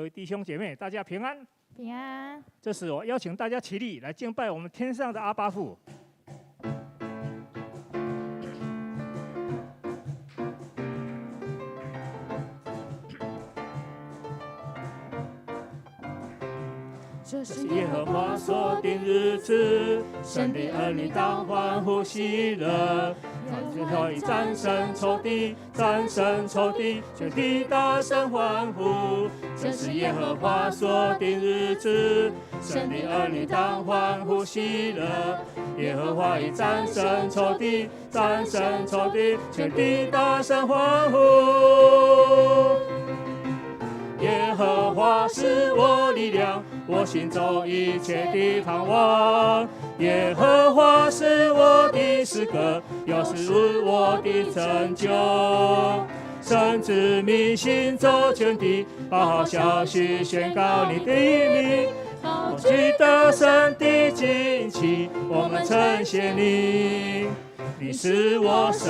位弟兄姐妹，大家平安。平安。这时我邀请大家起立来敬拜我们天上的阿爸父。这是耶和华所定日子，神的儿女当欢呼喜乐。最后一战胜仇敌，战胜仇敌，全地大声欢呼。这是耶和华所定日子，神的儿女当欢呼喜乐。耶和华已战胜仇敌，战胜仇敌，全地大声欢呼。耶和华是我力量，我心中一切的盼望。耶和华是我的诗歌，又是我的拯救。神子民行走全地，把好消息宣告你的名。高举得胜的旌旗，我们称谢你，你是我神。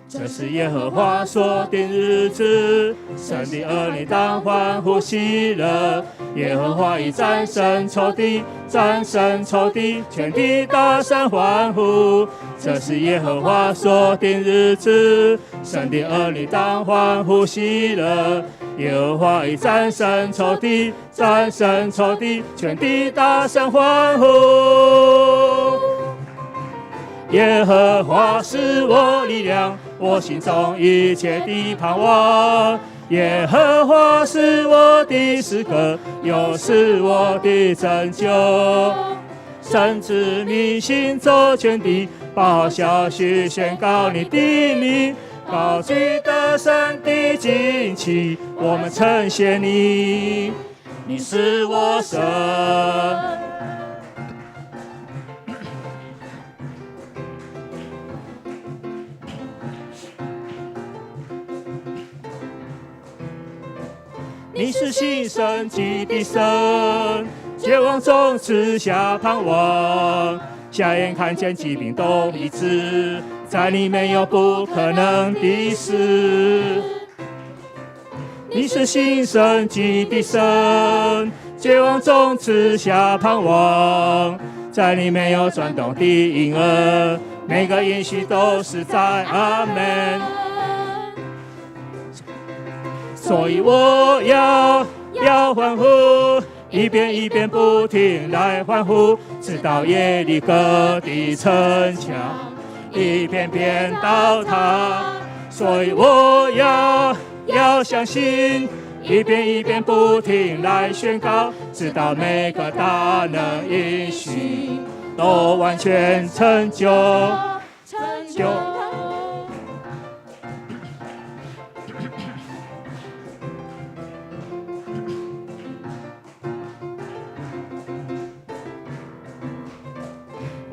这是耶和华所定日子，神的儿女当欢呼喜乐。耶和华已战胜仇敌，战胜仇敌，全地大声欢呼。这是耶和华所定日子，神的儿女当欢呼喜乐。耶和华已战胜仇敌，战胜仇敌，全地大声欢呼。耶和华是我力量，我心中一切的盼望。耶和华是我的诗歌，又是我的拯救。神子民行走全地，把好消息宣告你的名。高举得胜的旌旗，我们称谢你，你是我神。你是新生机的神，绝望中赐下盼望，瞎眼看见疾病都医治，在你没有不可能的事。你是新生机的神，绝望中赐下盼望，在你没有转动的婴儿，每个应许都是在阿们。所以我要欢呼，一遍一遍不停来欢呼，直到耶利哥的城墙一片片倒塌。所以我要相信，一遍一遍不停来宣告，直到每个大能应许都完全成就。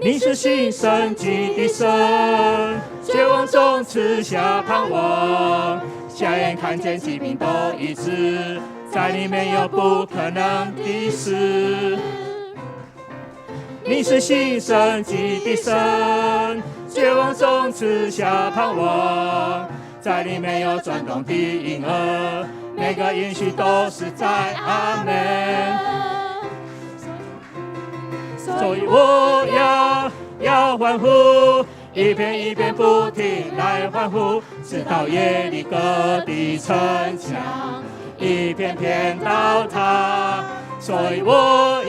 你是新生机的神，绝望中赐下盼望，瞎眼看见疾病都医治，在你没有不可能的事。你是新生机的神，绝望中赐下盼望，在你没有转动的婴儿，每个应许都是在阿们。所以我要欢呼，一遍一遍不停来欢呼，直到耶利哥的城墙一片片倒塌。所以我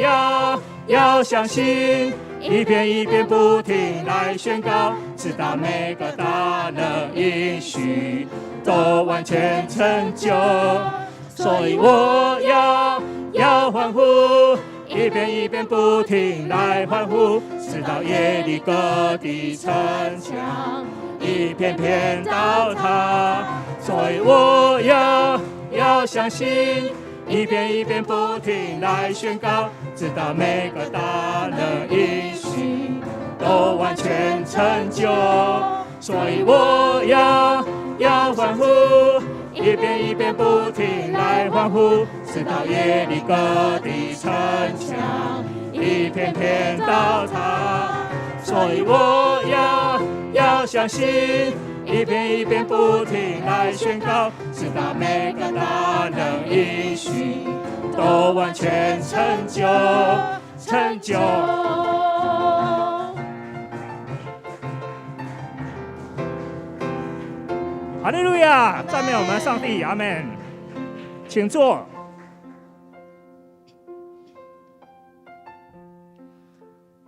要相信，一遍一遍不停来宣告，直到每个大能应许都完全成就。所以我要欢呼，一遍一遍不停来欢呼，直到耶利哥的城墙一片片倒塌。所以我要相信，一遍一遍不停来宣告，直到每个大能应许都完全成就。所以我要欢呼，一遍一遍不停来欢呼，直到耶利哥的城墙一一片片倒塌。所以我要相信，一遍一遍不停来宣告，直到每个大能应许都完全成就。哈利路亚！赞美我们上帝，阿们。请坐。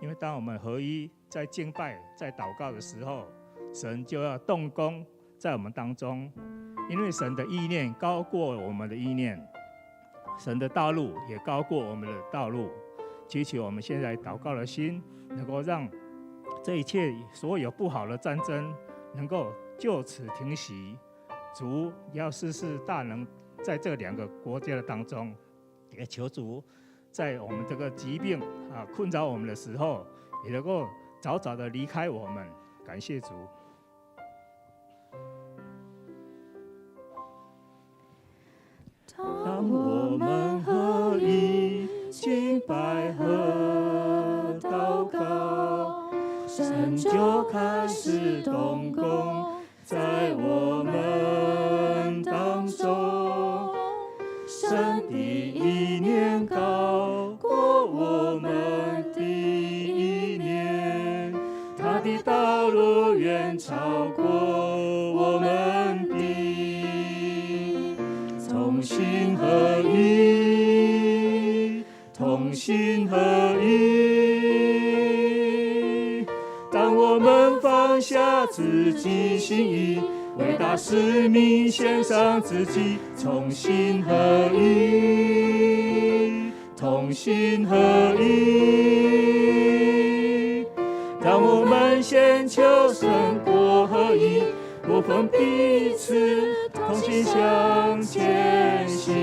因为当我们合一，在敬拜、在祷告的时候，神就要动工在我们当中。因为神的意念高过我们的意念，神的道路也高过我们的道路。祈求我们现在祷告的心，能够让这一切所有不好的战争能够就此停息。主要世事大能在这两个国家的当中，也求主在我们这个疾病困扰我们的时候，也能够早早的离开我们。感谢主。当我们合一敬拜和祷告，神就开始动工在我们当中。神的意念高过我们的意念，他的道路远超过我们的。同心合一，同心合一。当我们放下自己心意，为大使命献上自己，同心合一，同心合一。当我们先求神国合一，不分彼此，同心向前行。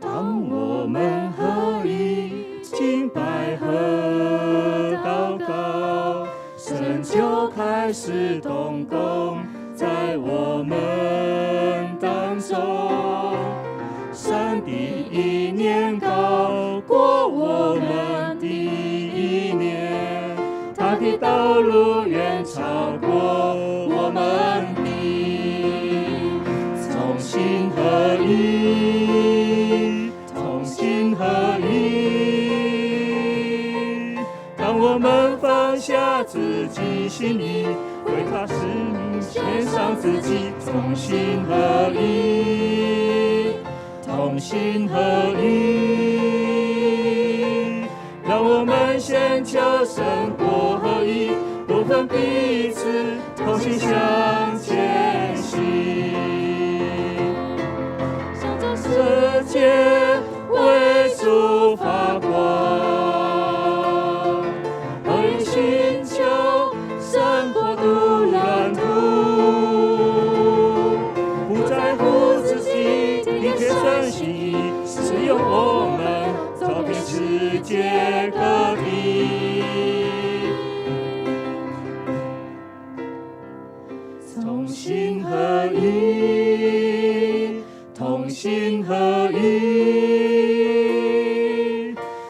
当我们合一敬拜和祷告，神就开始动工在我们当中。神的意念高过我们的意念，他的道路远超过我们的。同心合一，同心合一。当我们放下自己心意，为他使命献上自己，同心合一，同心合一。让我们先求神国合一，不分彼此，同心向前行。向着世界为主发光，合一寻求神国度蓝图，不在乎自己，凭贴身心意，使用我们走遍世界各地。同心合一，同心合一。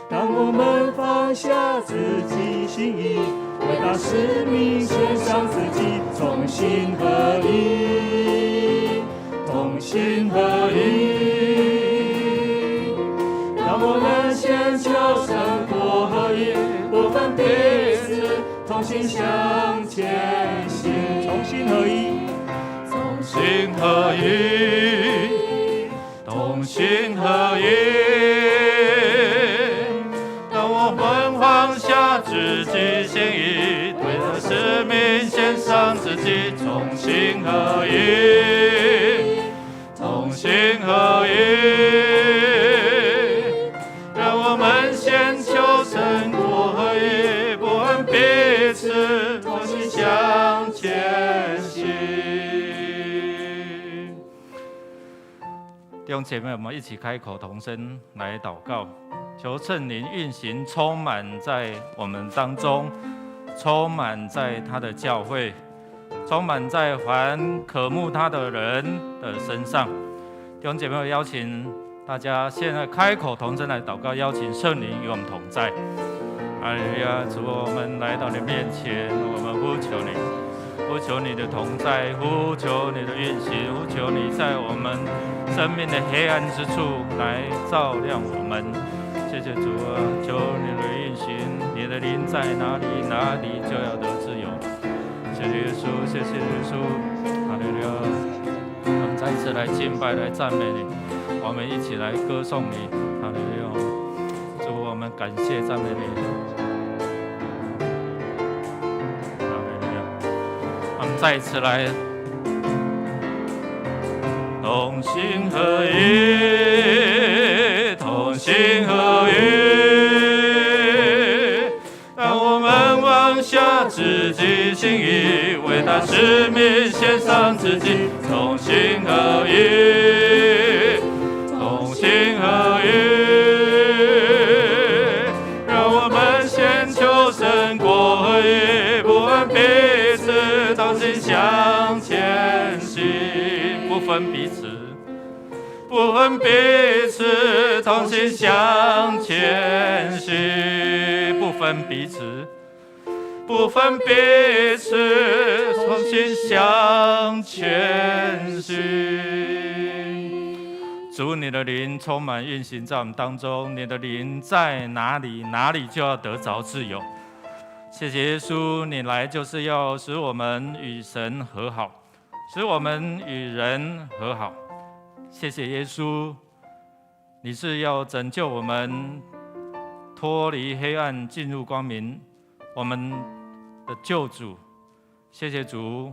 当我们放下自己心意，为大使命献上自己，同心合一，同心合一。让我们先求神国合一，不分彼此，同心向前行。同心合一，同心合一，同心合一。当我们放下自己心意，为了使命献上自己，同心合一，同心合一。让我们先求神国合一，不分彼此，同心向前行。弟兄姐妹，我们一起开口同声来祷告。求圣灵运行，充满在我们当中，充满在他的教会，充满在凡渴慕他的人的身上。弟兄姐妹，我邀请大家现在开口同声来祷告，邀请圣灵与我们同在。哈利路亚！主，我们来到你面前，我们呼求你，呼求你的同在，呼求你的运行，呼求你在我们生命的黑暗之处来照亮我们。谢谢主啊，求你的运行，你的灵在哪里，哪里就要得自由。谢谢耶稣，谢谢耶稣，哈利路亚！我们再一次来敬拜，来赞美你，我们一起来歌颂你，哈利路亚！主，我们感谢赞美你，哈利路亚！我们再一次来同心合一，同心合一。让我们放下自己心意，为他使命献上自己，同心合一，同心合一。让我们先求神国合一，不分彼此，同心向前行，不分彼此。不分彼此，同心向前行；不分彼此，不分彼此，同心向前行。主，你的灵充满运行在我们当中，你的灵在哪里，哪里就要得着自由。谢谢耶稣，你来就是要使我们与神和好，使我们与人和好。谢谢耶稣，你是要拯救我们脱离黑暗进入光明，我们的救主。谢谢主，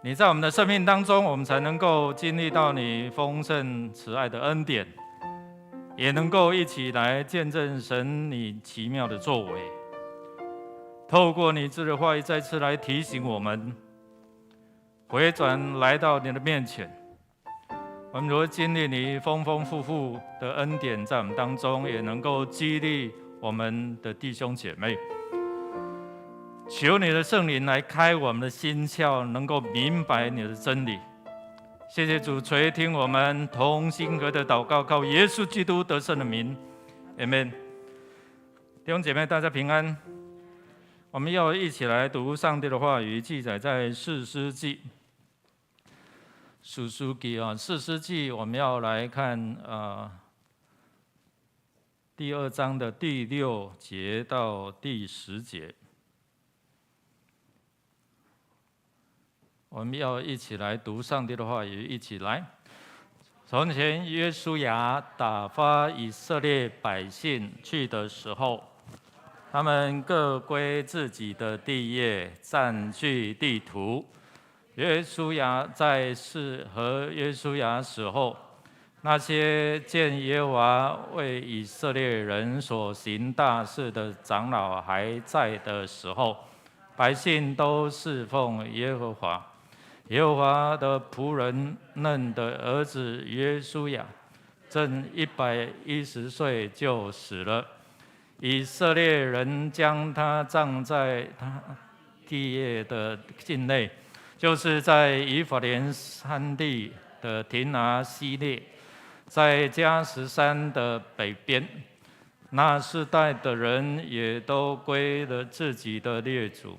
你在我们的生命当中，我们才能够经历到你丰盛慈爱的恩典，也能够一起来见证神你奇妙的作为。透过你自己的话语，再次来提醒我们回转来到你的面前。我们如何经历你丰丰富富的恩典在我们当中，也能够激励我们的弟兄姐妹。求你的圣灵来开我们的心窍，能够明白你的真理。谢谢主垂听我们同心合的祷告，靠耶稣基督得胜的名 ，Amen。弟兄姐妹，大家平安。我们要一起来读上帝的话语，记载在士师记。士师记啊，士师记，我们要来看第2章的第6节到第10节。我们要一起来读上帝的话语，一起来。从前约书亚打发以色列百姓去的时候，他们各归自己的地业，占据地图。约书亚在世和约书亚死后，那些见耶和华为以色列人所行大事的长老还在的时候，百姓都侍奉耶和华。耶和华的仆人嫩的儿子约书亚，正110岁就死了。以色列人将他葬在他地业的境内，就是在以法莲山地的亭拿西列，在加实山的北边。那世代的人也都归了自己的列祖。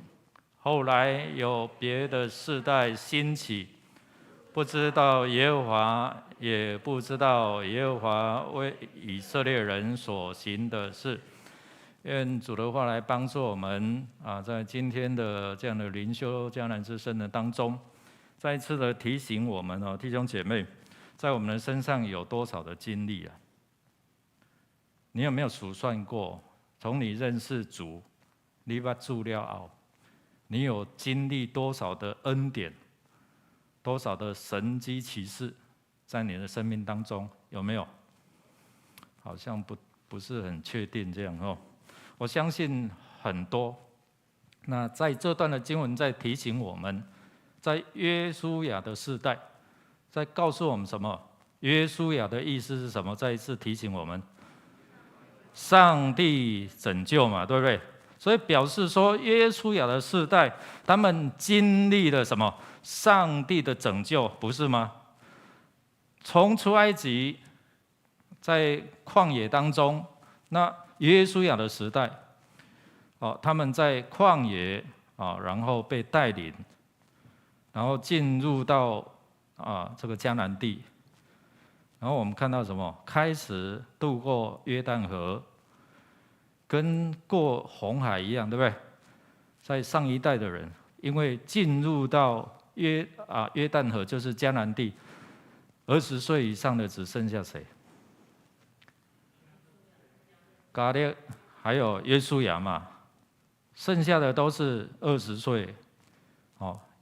后来有别的世代兴起，不知道耶和华，也不知道耶和华为以色列人所行的事。愿主的话来帮助我们在今天的这样的灵修迦南之声的当中，再一次的提醒我们弟兄姐妹，在我们的身上有多少的经历啊？你有没有数算过？从你认识主，你把主了后，你有经历多少的恩典，多少的神迹奇事，在你的生命当中有没有？好像不是很确定这样哦。我相信很多。那在这段的经文在提醒我们，在约书亚的世代，在告诉我们什么？约书亚的意思是什么？再一次提醒我们，上帝拯救嘛，对不对？所以表示说，约书亚的世代，他们经历了什么？上帝的拯救，不是吗？从出埃及，在旷野当中，那约书亚的时代，他们在旷野然后被带领，然后进入到这个迦南地，然后我们看到什么？开始渡过约旦河。跟过红海一样，对不对？在上一代的人，因为进入到约旦河，就是迦南地，20岁以上的只剩下谁？迦勒还有约书亚嘛，剩下的都是20岁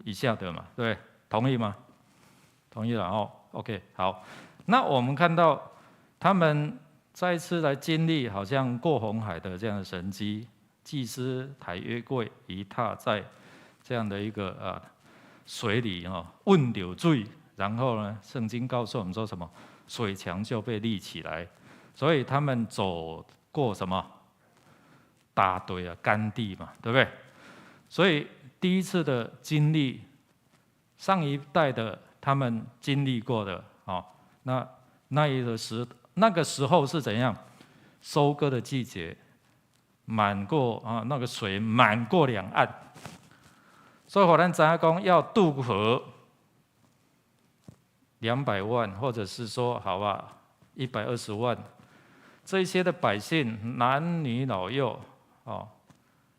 以下的嘛，对不对？同意吗？同意了OK， 好。那我们看到他们再次来经历好像过红海的这样的神迹，祭司抬约柜一踏在这样的一个水里问流水，然后呢，圣经告诉我们说什么？水墙就被立起来，所以他们走过什么？大堆干地嘛，对不对？所以第一次的经历，上一代的他们经历过的那个时候是怎样？收割的季节，满过那个水满过两岸，所以我们知道要渡河200万，或者是说好吧120万，这些的百姓男女老幼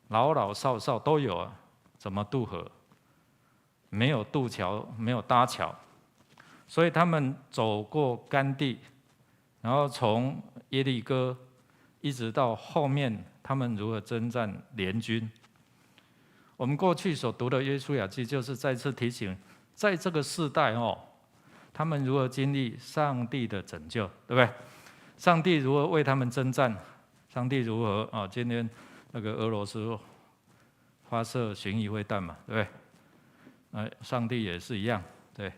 老老少少都有怎么渡河？没有渡桥，没有搭桥，所以他们走过干地。然后从耶利哥一直到后面，他们如何征战联军？我们过去所读的约书亚记，就是再次提醒，在这个世代他们如何经历上帝的拯救，对不对？上帝如何为他们征战？上帝如何今天那个俄罗斯发射巡弋飞弹嘛，对不对？上帝也是一样，对，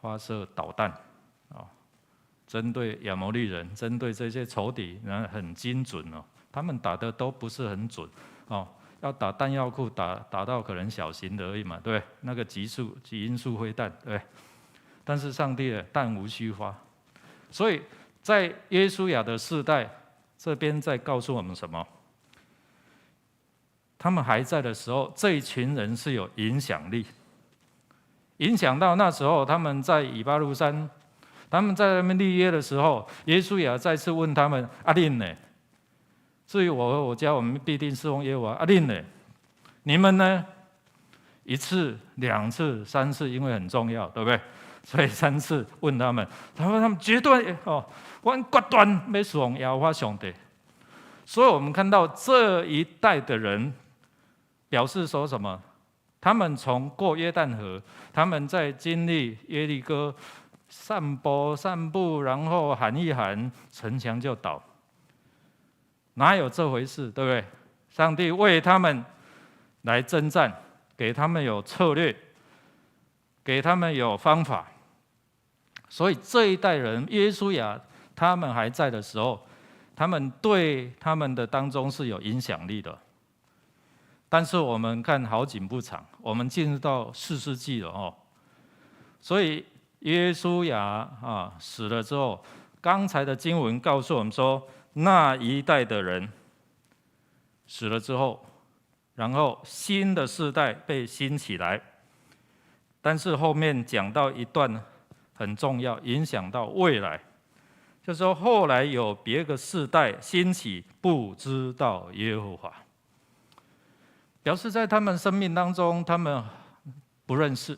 发射导弹针对亚摩利人，针对这些仇敌，很精准他们打的都不是很准要打弹药库，打到可能小型的而已嘛，对不对？那个极音速飞弹，对不对？但是上帝的弹无虚发，所以在约书亚的世代，这边在告诉我们什么？他们还在的时候，这一群人是有影响力，影响到那时候他们在以巴路山。他们在那边立约的时候，约书亚再次问他们：“阿令呢？至于我和我家，我们必定侍奉耶和华。阿令呢？你们呢？1次、2次、3次，因为很重要，对不对？所以3次问他们，他们绝对我决断要侍奉耶和华上帝。所以我们看到这一代的人表示说什么？他们从过约旦河，他们在经历耶利哥。散步，然后喊一喊，城墙就倒。哪有这回事，对不对？上帝为他们来征战，给他们有策略，给他们有方法。所以这一代人，约书亚他们还在的时候，他们对他们的当中是有影响力的。但是我们看好景不长，我们进入到4世纪了所以。约书亚死了之后，刚才的经文告诉我们说，那一代的人死了之后，然后新的世代被兴起来。但是后面讲到一段很重要，影响到未来，就是说后来有别个世代兴起，不知道耶和华，表示在他们生命当中，他们不认识。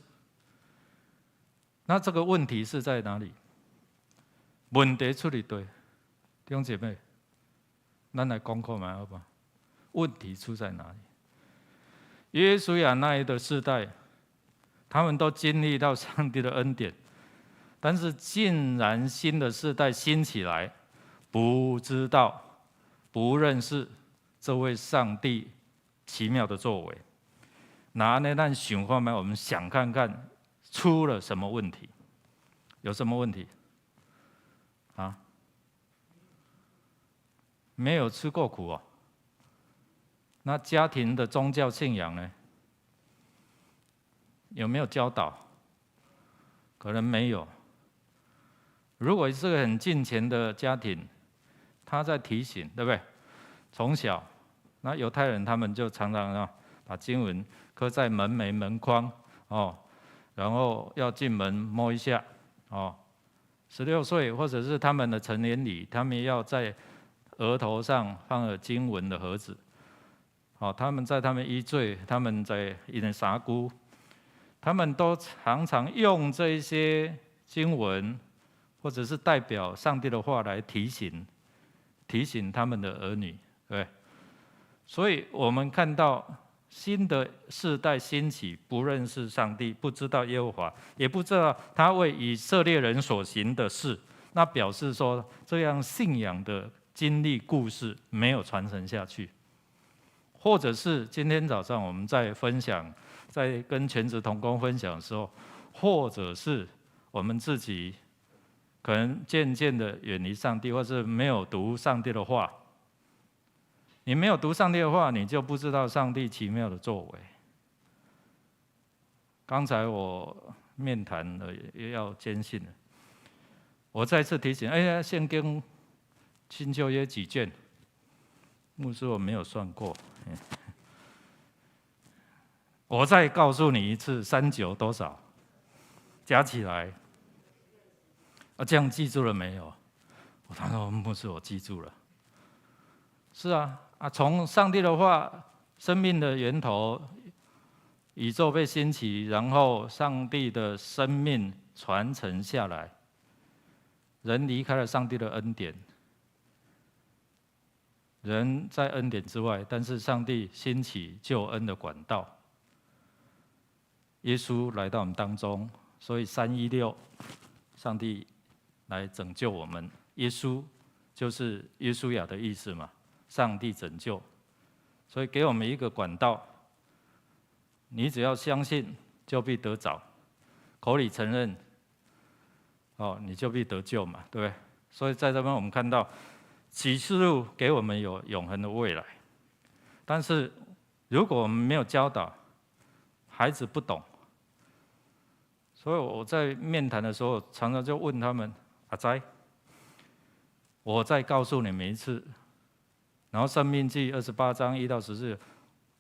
那这个问题是在哪里？问题出在对，弟兄姐妹，咱来讲看嘛，好不好？问题出在哪里？约书亚那一的世代，他们都经历到上帝的恩典，但是竟然新的世代兴起来，不知道、不认识这位上帝奇妙的作为。那咱想看嘛，我们想看看。出了什么问题？有什么问题？没有吃过苦哦。那家庭的宗教信仰呢？有没有教导？可能没有。如果是个很敬虔的家庭，他在提醒，对不对？从小，那犹太人他们就常常把经文刻在门楣、门框哦，然后要进门摸一下哦。16岁或者是他们的成年礼，他们要在额头上放了经文的盒子。哦，他们在他们一岁，他们在一人撒姑，他们都常常用这一些经文，或者是代表上帝的话来提醒他们的儿女，对。所以我们看到新的世代兴起，不认识上帝，不知道耶和华，也不知道他为以色列人所行的事，那表示说这样信仰的经历故事没有传承下去，或者是今天早上我们在分享，在跟全职同工分享的时候，或者是我们自己可能渐渐的远离上帝，或是没有读上帝的话。你没有读上帝的话，你就不知道上帝奇妙的作为。刚才我面谈了，也要坚信了。我再次提醒，圣经新旧约几卷？牧师我没有算过。我再告诉你一次，39多少？加起来，这样记住了没有？他说牧师，我记住了。是啊。从上帝的话，生命的源头，宇宙被兴起，然后上帝的生命传承下来，人离开了上帝的恩典，人在恩典之外，但是上帝兴起救恩的管道，耶稣来到我们当中，所以316，上帝来拯救我们，耶稣就是约书亚的意思嘛。上帝拯救，所以给我们一个管道，你只要相信，就必得着；口里承认，你就必得救嘛，对不对？所以在这边我们看到，启示录给我们有永恒的未来，但是如果我们没有教导，孩子不懂，所以我在面谈的时候，常常就问他们：阿仔，我再告诉你们一次。然后《申命记》28章1到14，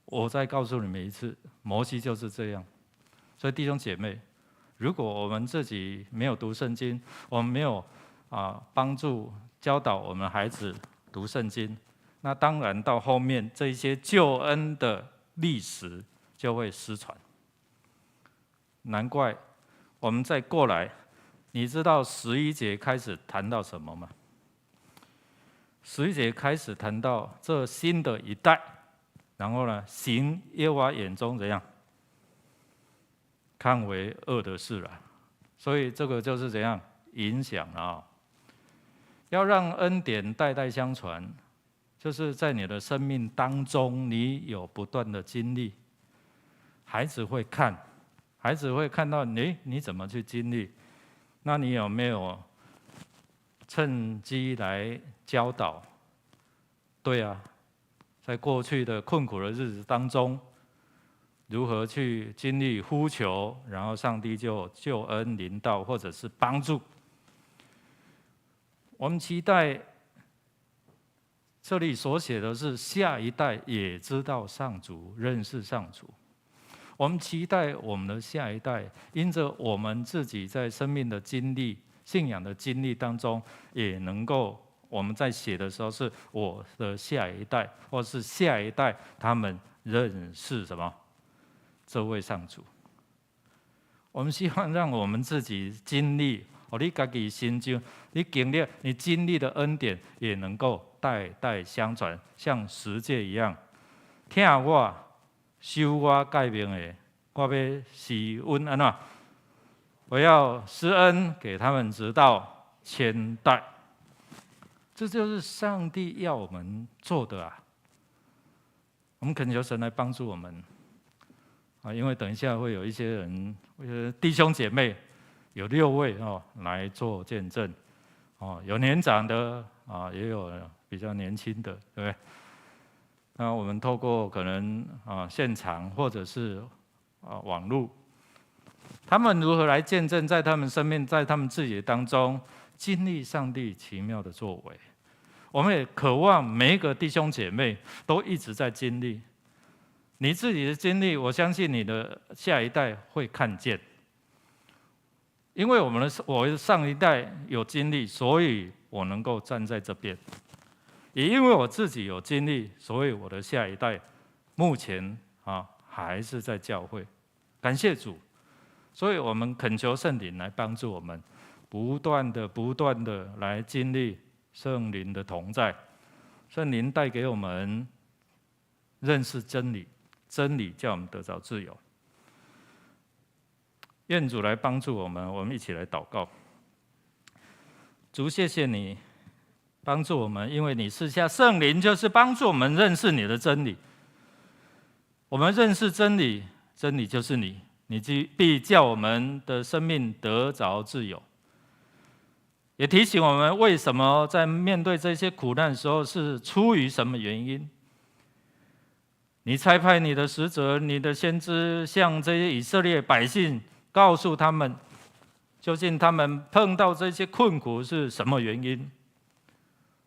我再告诉你们一次，摩西就是这样。所以弟兄姐妹，如果我们自己没有读圣经，我们没有帮助教导我们孩子读圣经，那当然到后面这一些救恩的历史就会失传。难怪我们再过来，你知道11节开始谈到什么吗？11节开始谈到这新的一代，然后呢，行耶和华眼中怎样看为恶的事了，所以这个就是怎样影响啊？要让恩典代代相传，就是在你的生命当中，你有不断的经历，孩子会看，孩子会看到你怎么去经历，那你有没有趁机来教导？对啊，在过去的困苦的日子当中，如何去经历呼求，然后上帝就救恩临到，或者是帮助。我们期待这里所写的是下一代也知道上主，认识上主。我们期待我们的下一代，因着我们自己在生命的经历、信仰的经历当中，也能够我们在写的时候是我的下一代，或是下一代他们认识什么？这位上主。我们希望让我们自己经历，你自己心中，你经历、你经历的恩典，也能够代代相传，像十诫一样。听我、修我诫命的，我要施恩安怎？我要施恩给他们，直到千代。这就是上帝要我们做的啊！我们恳求神来帮助我们啊！因为等一下会有一些人，弟兄姐妹，有6位来做见证哦，有年长的啊，也有比较年轻的，对不对？那我们透过可能现场或者是网络，他们如何来见证在他们生命、在他们自己当中经历上帝奇妙的作为？我们也渴望每一个弟兄姐妹都一直在经历。你自己的经历，我相信你的下一代会看见。因为我的上一代有经历，所以我能够站在这边；也因为我自己有经历，所以我的下一代目前还是在教会。感谢主，所以我们恳求圣灵来帮助我们，不断的来经历圣灵的同在。圣灵带给我们认识真理，真理叫我们得着自由。愿主来帮助我们，我们一起来祷告。主，谢谢你帮助我们，因为你赐下圣灵，就是帮助我们认识你的真理。我们认识真理，真理就是你，你必叫我们的生命得着自由。也提醒我们，为什么在面对这些苦难的时候，是出于什么原因？你差派你的使者、你的先知，向这些以色列百姓告诉他们，究竟他们碰到这些困苦是什么原因？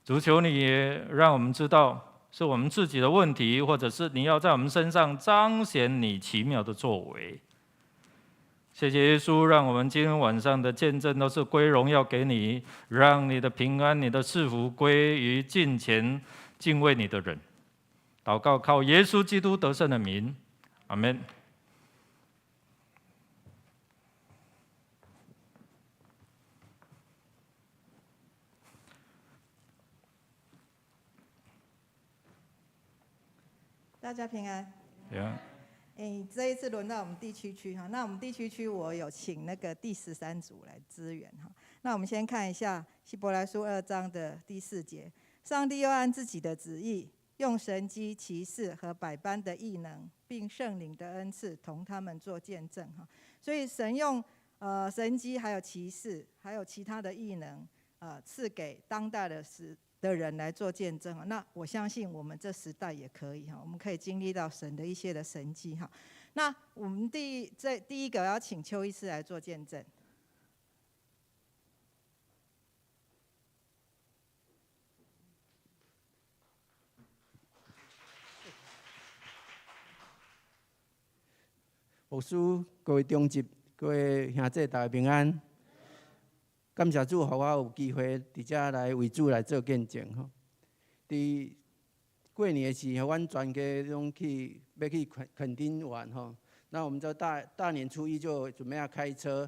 主，求你也让我们知道，是我们自己的问题，或者是你要在我们身上彰显你奇妙的作为。谢谢耶稣，让我们今天晚上的见证都是归荣耀给你，让你的平安、你的赐福归于敬虔敬畏你的人。祷告靠耶稣基督得胜的名，阿们。大家平安。这一次轮到我们地区区哈，那我们地区区我有请那个第13组来支援哈。那我们先看一下希伯来书2章的第4节，上帝又按自己的旨意，用神迹、奇事和百般的异能，并圣灵的恩赐，同他们做见证哈。所以神用神迹，还有奇事，还有其他的异能，赐给当代的人来做见证。那我相信我们这时代也可以，我们可以经历到神的一些的神迹。那我们第一个要请邱医师来做见证。牧师、各位中职、各位兄弟，大家平安。感谢主，让我有机会伫遮来为主来做见证吼。伫过年的时候，阮全家拢要去垦丁玩吼。那我们就大年初一就准备要开车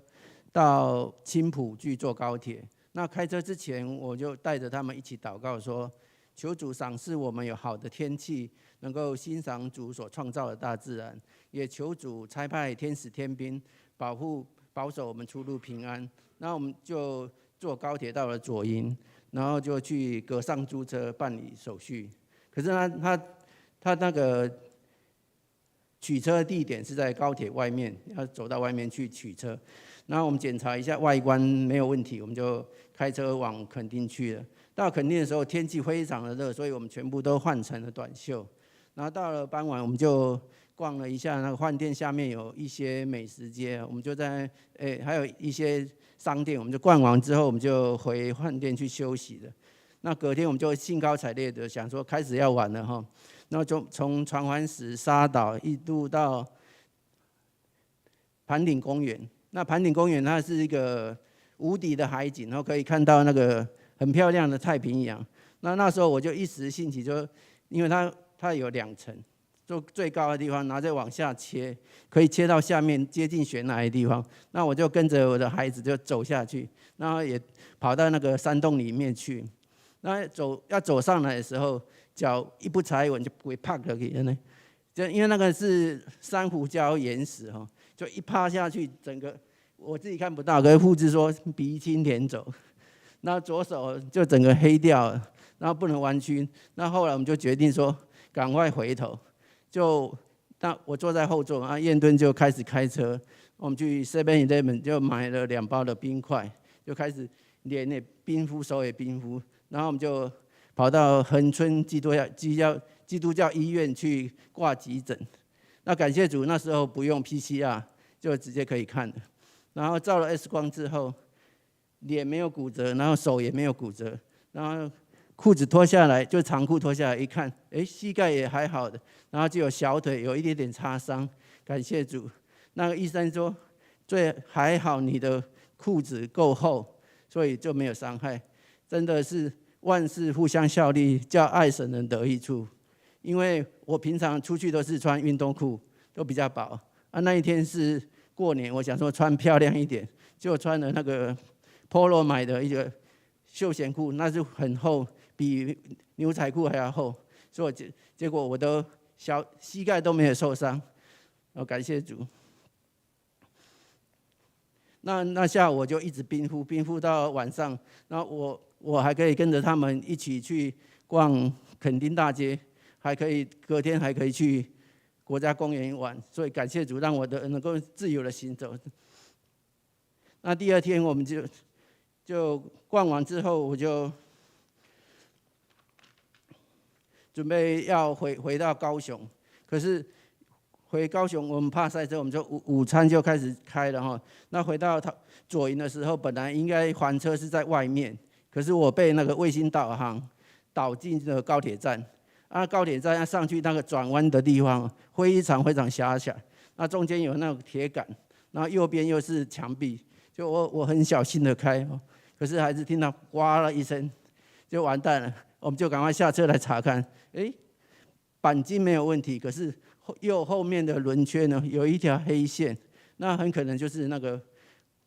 到青埔去坐高铁。那开车之前，我就带着他们一起祷告说：求主赏赐我们有好的天气，能够欣赏主所创造的大自然。也求主差派天使天兵保守我们出入平安。然后我们就坐高铁到了左营，然后就去隔上租车办理手续。可是他那个取车的地点是在高铁外面，要走到外面去取车。然后我们检查一下外观没有问题，我们就开车往垦丁去了。到垦丁的时候天气非常的热，所以我们全部都换成了短袖。然后到了傍晚，我们就逛了一下那个饭店下面有一些美食街，我们就在还有一些商店，我们就逛完之后，我们就回饭店去休息了。那隔天我们就兴高采烈的想说开始要玩了哈，然后就从传环石沙岛一路到盘顶公园。那盘顶公园它是一个无敌的海景，然后可以看到那个很漂亮的太平洋。那时候我就一时兴起，就因为它有2层。就最高的地方，然后再往下切，可以切到下面接近悬崖的地方。那我就跟着我的孩子就走下去，然后也跑到那个山洞里面去。那要走上来的时候，脚一不踩稳就会趴下去了。就因为那个是珊瑚礁岩石哈，就一趴下去，整个我自己看不到，可是护士说鼻青脸肿，那左手就整个黑掉了，然后不能弯曲。那后来我们就决定说，赶快回头。那我坐在后座，燕敦就开始开车，我们去 7-Eleven 就买了2包的冰块，就开始脸也冰敷，手也冰敷，然后我们就跑到恒春基督教医院去挂急诊。那感谢主，那时候不用 PCR， 就直接可以看了。然后照了 X 光之后，脸没有骨折，然后手也没有骨折，然后裤子脱下来，就长裤脱下来一看，膝盖也还好的，然后就有小腿有一点点擦伤，感谢主。那个医生说，还好你的裤子够厚，所以就没有伤害。真的是万事互相效力，叫爱神人得益处。因为我平常出去都是穿运动裤，都比较薄啊。那一天是过年，我想说穿漂亮一点，就穿了那个 Polo 买的一个休闲裤，那是很厚，比牛仔裤还要厚，所以结果我都膝盖都没有受伤，感谢主。那下午我就一直冰敷到晚上，然后我还可以跟着他们一起去逛垦丁大街，隔天还可以去国家公园玩，所以感谢主让我能够自由的行走。那第二天我们就逛完之后，我就准备要回到高雄，可是回高雄我们怕塞车，我们就午餐就开始开了哈。那回到左营的时候，本来应该还车是在外面，可是我被那个卫星导航导进了高铁站。高铁站要上去那个转弯的地方，非常狭小，那中间有那种铁杆，然后右边又是墙壁，就我很小心的开，可是还是听到呱了一声，就完蛋了。我们就赶快下车来查看，钣金没有问题，可是后面的轮圈呢有一条黑线，那很可能就是那个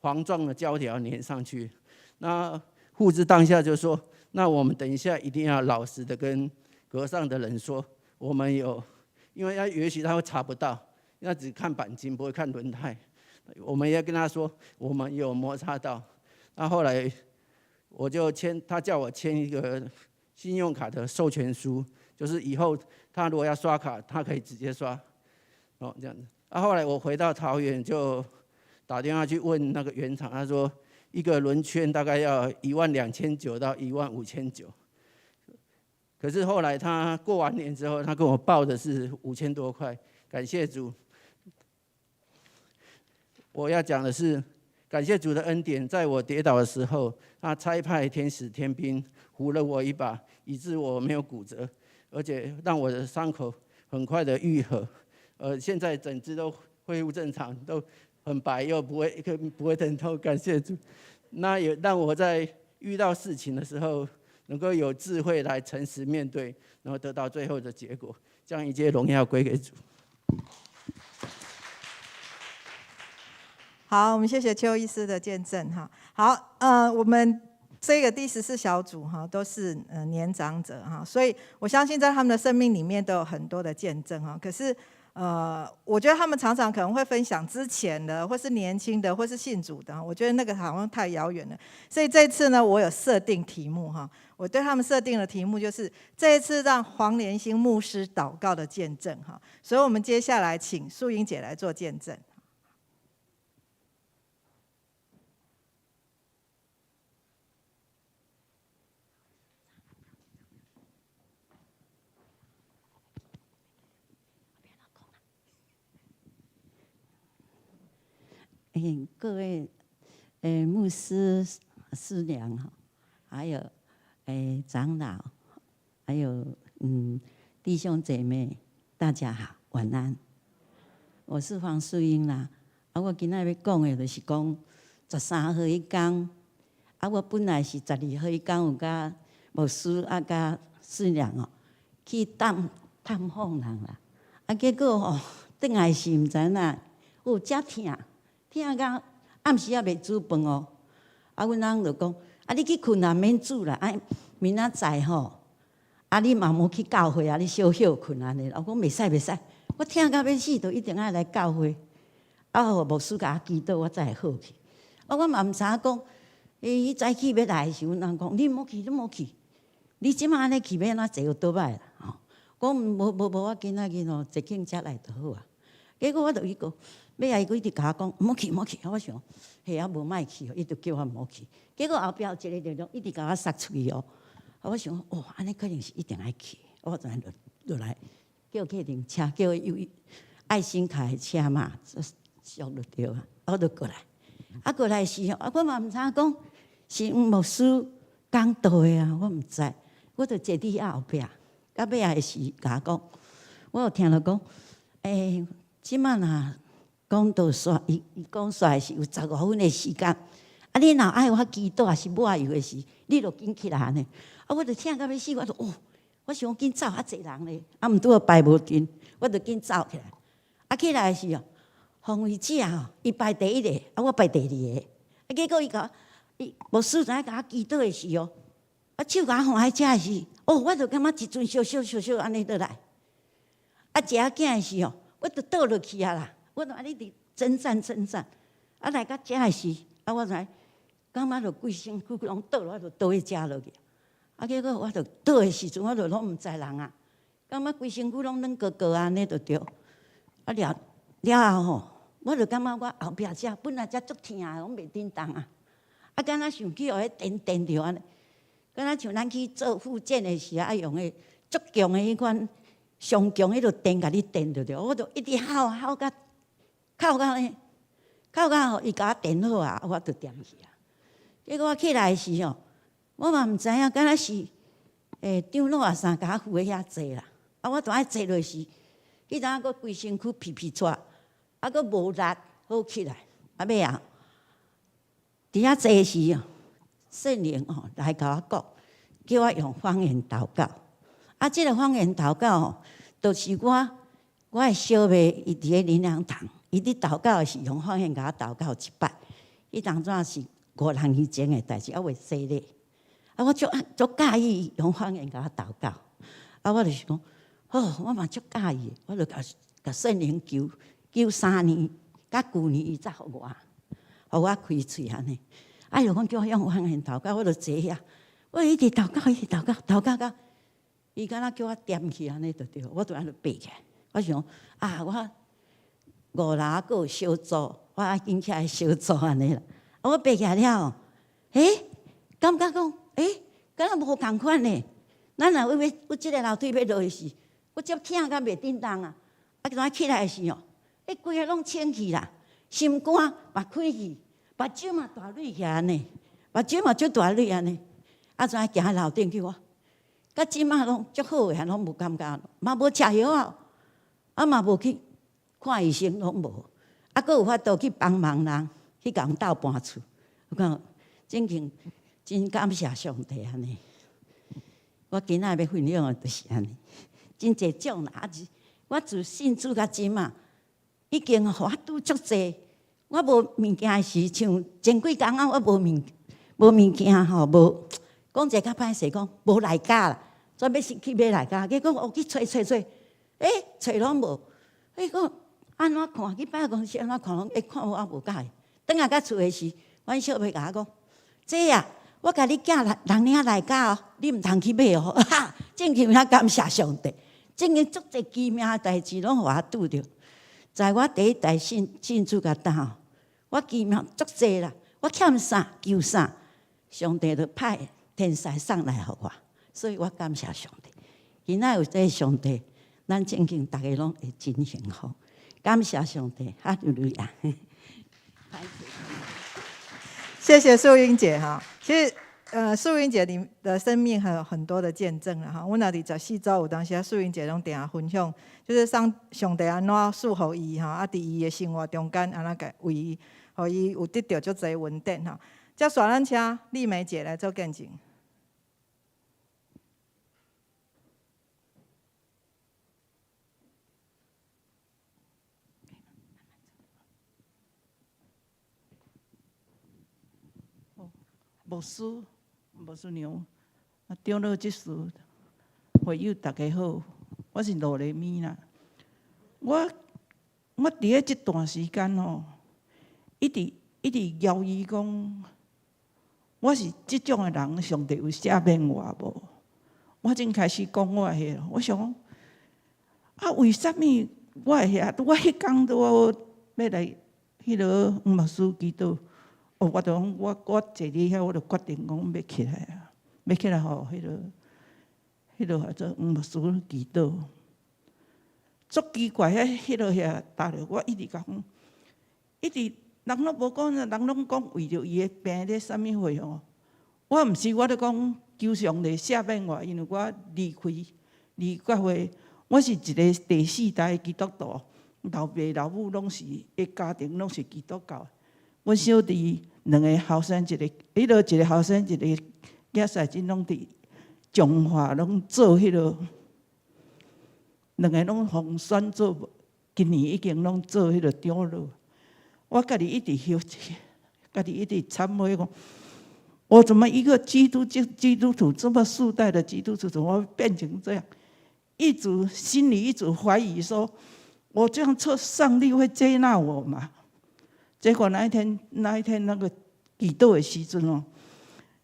黄状的胶条粘上去。那护士当下就说，那我们等一下一定要老实的跟阁上的人说，我们有，因为也许他会查不到，那只看钣金不会看轮胎，我们也跟他说我们有摩擦到。那后来我就他叫我签一个信用卡的授权书，就是以后他如果要刷卡，他可以直接刷，这样子。后来我回到桃园就打电话去问那个原厂，他说一个轮圈大概要12900到15900。可是后来他过完年之后，他跟我报的是5000多块，感谢主。我要讲的是，感谢主的恩典，在我跌倒的时候，他差派天使天兵扶了我一把，以致我没有骨折，而且让我的伤口很快的愈合，现在整只都恢复正常，都很白又不会疼痛，感谢主。那也让我在遇到事情的时候，能够有智慧来诚实面对，然后得到最后的结果，将一切荣耀归给主。好，我们谢谢邱医师的见证哈。好，我们这个第14小组哈都是年长者哈，所以我相信在他们的生命里面都有很多的见证哈。可是我觉得他们常常可能会分享之前的，或是年轻的，或是信主的，我觉得那个好像太遥远了。所以这一次呢，我有设定题目哈，我对他们设定的题目就是这一次让黄连兴牧师祷告的见证哈。所以我们接下来请素英姐来做见证。各位牧师师娘哈，还有长老，还有弟兄姐妹，大家好，晚安。我是黄素英啦。我今仔要讲的就是讲13号迄天，我本来是12号迄天有甲牧师甲师娘去探访人啦。结果转来是毋知哪有遮痛到暗时也袂煮饭哦。阮翁就讲，你去困也免煮啦，明仔载你嘛无去教会你小休困安尼。我讲袂使，我痛到要死，就一定要来教会。互牧师甲我祈祷，我才会好去。我嘛毋知影讲，伊早起要来的时候，人讲你莫去，你即马安尼去要安怎坐有倒摆啦？讲无，我今仔日坐警车来就好啊。结果我就伊讲。尾仔伊直甲我讲，莫去，我想，无莫去，伊就叫我莫去。结果后壁有一个就一直甲我杀出去我想哦，安尼可能是一定爱去，我就落来叫客停车，叫有爱心卡的车嘛，上就对啊，我就过来。过来时候，我嘛毋知讲是牧师讲道的啊，我毋知，我就坐伫后壁。到尾仔的时，甲我讲，我有听到讲，即摆若讲道煞，伊讲煞是有15分的时间。你若爱我祈祷，还是抹油的时，你就紧起来呢。我就听到要死，我就我想紧走，侪人咧，毋拄排无阵，我就紧走起来。起来的时候，红卫姐伊排第一个，我排第二个。结果伊牧师在甲我祈祷的时候，手甲我放喺遮的时，我就感觉一阵小安尼倒来。食囝的时候，我就倒落去啊啦，我就安尼伫征战。来到遮的时，我才感觉着规身躯拢倒落，我就倒去遮落去。结果我就倒的时阵，我就拢毋知人啊，感觉规身躯拢软高高安尼就对。了后我就感觉我后壁遮本来遮足疼的，拢袂叮当啊。敢若想起互迄电着安尼，敢若像咱去做复健的时爱用的足强的迄款上强迄个电，甲你电着着，我就一直吼到伊甲我电好啊，我就点去啊。结果我起来的时候，我嘛毋知影，敢若是长老啊啥甲我扶喺遐坐啦。我就爱坐落时，迄阵佫规身躯皮喘，佫无力好起来。尾啊，伫遐坐时圣灵来甲我讲，叫我用方言祷告。即个方言祷告就是我的小妹，伊伫咧灵粮堂，伊伫祷告是用方言甲我祷告一摆。伊当阵是5人以前的代志，袂细咧。我足介意用方言甲我祷告。我就想，我嘛足介意，我就甲圣灵求3年，甲旧年伊才互我开喙安尼。就讲叫我用方言祷告，我就坐遐，我一直祷告到，伊敢若叫我点去安尼就对，我就安尼爬起来。我想我5人还有小组，我爱紧起来小组安尼啦。我爬起来了，感觉讲，敢若无共款呢。咱若要即个楼梯要落去时，我足疼甲袂叮当啊。怎起来的时候，规个拢清气啦，心肝嘛开去，目睭嘛大蕊起安尼，目睭嘛足大蕊安尼。怎行楼顶去我？到即马拢足好个，拢无感觉，嘛无吃药啊，嘛无去看医生，拢无。佫有法度去帮忙人，去共斗搬厝。我讲真感谢上帝安尼。我今仔要分享的就是安尼，真济种啦。我自信主到即马，已经互我拄足济。我无物件时，像前几工我无物件吼，无讲一个较歹势讲无内家啦。专要去买内家，结果我去找，找拢无。讲安怎看？去百货公司安怎看？拢看我无解。转来到厝的时，阮小妹甲我讲：“姐啊，我甲你寄人领内家哦，你毋通去买哦。”正经遐感谢上帝，正经足侪奇妙的代志拢互我拄着。在我第一代信主甲当，我奇妙足侪啦。我欠啥求啥，上帝就派天使送来互我。所以我感谢上帝。今仔有这个上帝，咱正经大家拢会真幸福。感谢上帝，哈利路亚。谢谢素英姐哈。其实素英姐的生命还有很多的见证了哈。我那里14周有当时素英姐拢定下分享，就是上帝安怎赐福伊哈，伫伊的生活中间安怎为伊，互伊有得到足侪稳定哈。接续咱请丽梅姐来做见证。牧师娘，长老执事，会友大家好，我是罗丽咪啦。我伫咧这段时间吼，一直犹豫讲，我是即种的人，上帝有赦免我无？我正开始讲我迄，我想为什么我会遐？我迄天都要来迄落牧师祈祷。我就讲，我坐伫遐，我就决定讲要起来啊，要起来吼，迄落或者牧师祈祷，足奇怪迄落遐搭着我一直讲，一直人拢无讲，人拢讲为着伊的病咧啥物货吼。我毋是，我咧讲求上帝赦免我，因为我离教会，我是一个第四代的基督徒，老爸老母拢是个家庭拢是基督教。阮小弟两个后生，一个后生，一个囝婿真拢伫彰化，拢做迄落，两个拢互选做，今年已经拢做迄落长老。我家己一直休息，家己一直忏悔讲。我怎么一个基督徒这么世代的基督徒，怎么变成这样？心里一直怀疑说，我这样做，上帝会接纳我吗？结果那一天那个祈祷的时阵哦，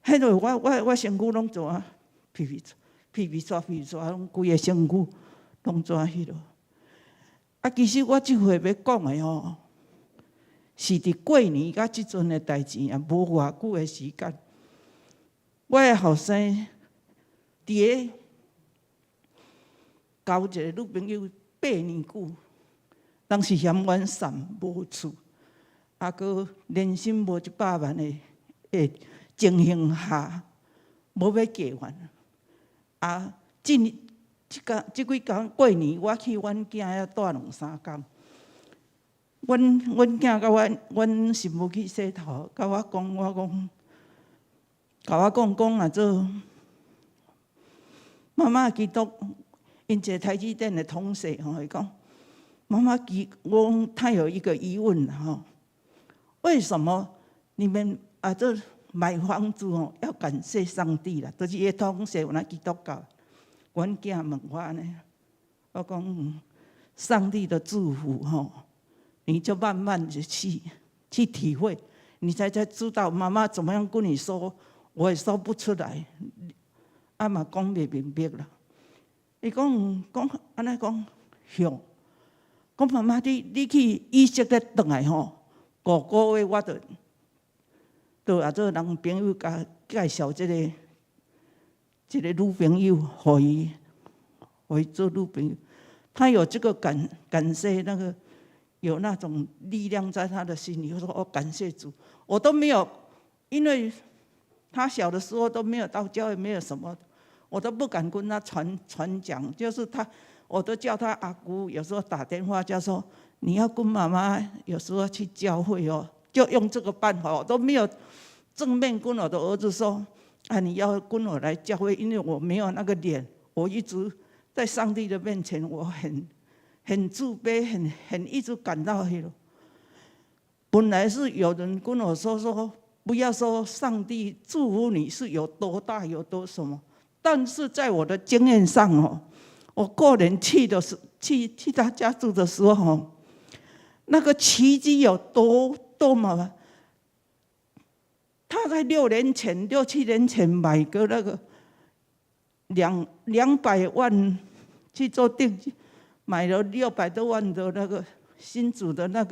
迄个我身躯拢怎啊，皮刷，拢规个身躯拢怎迄落。啊，其实我即回要讲的吼，是伫过年甲即阵的代志啊，无偌久的时间。我的后生伫个交一个女朋友8年久，当时嫌阮散无厝，啊，佮年薪无100万的情形下，无要嫁阮。啊，即几工过年，我去阮囝遐住2-3工。阮囝甲阮媳妇去洗头，甲我讲。甲我讲啊，做妈妈基督，因一个台积电的同事吼，伊讲妈妈他有一个疑问哈，为什么你们这买房子哦要感谢上帝啦？就是伊同事有那基督教，阮囝问我安尼，我讲上帝的祝福吼，你就慢慢的去体会，你才知道妈妈怎么样跟你说。我也说不出来，啊嘛讲袂明白啦。伊讲安尼讲，向讲妈妈，你去以色列转来吼，5个月我就啊做人朋友甲介绍一个女朋友，互伊做女朋友。他有这个感谢那个有那种力量在他的心里，我说哦感谢主，我都没有，因为。他小的时候都没有到教会，没有什么，我都不敢跟他传讲。就是我都叫他阿姑，有时候打电话就说你要跟妈妈，有时候去教会哦，就用这个办法，我都没有正面跟我的儿子说啊，你要跟我来教会，因为我没有那个脸，我一直在上帝的面前，我很自卑，很一直感到那个。本来是有人跟我说。不要说上帝祝福你是有多大有多什么，但是在我的经验上哦，我个人去他家住的时候，那个奇迹有多么？他在6-7年前买个那个200万去做定金，买了600多万的那个新竹的那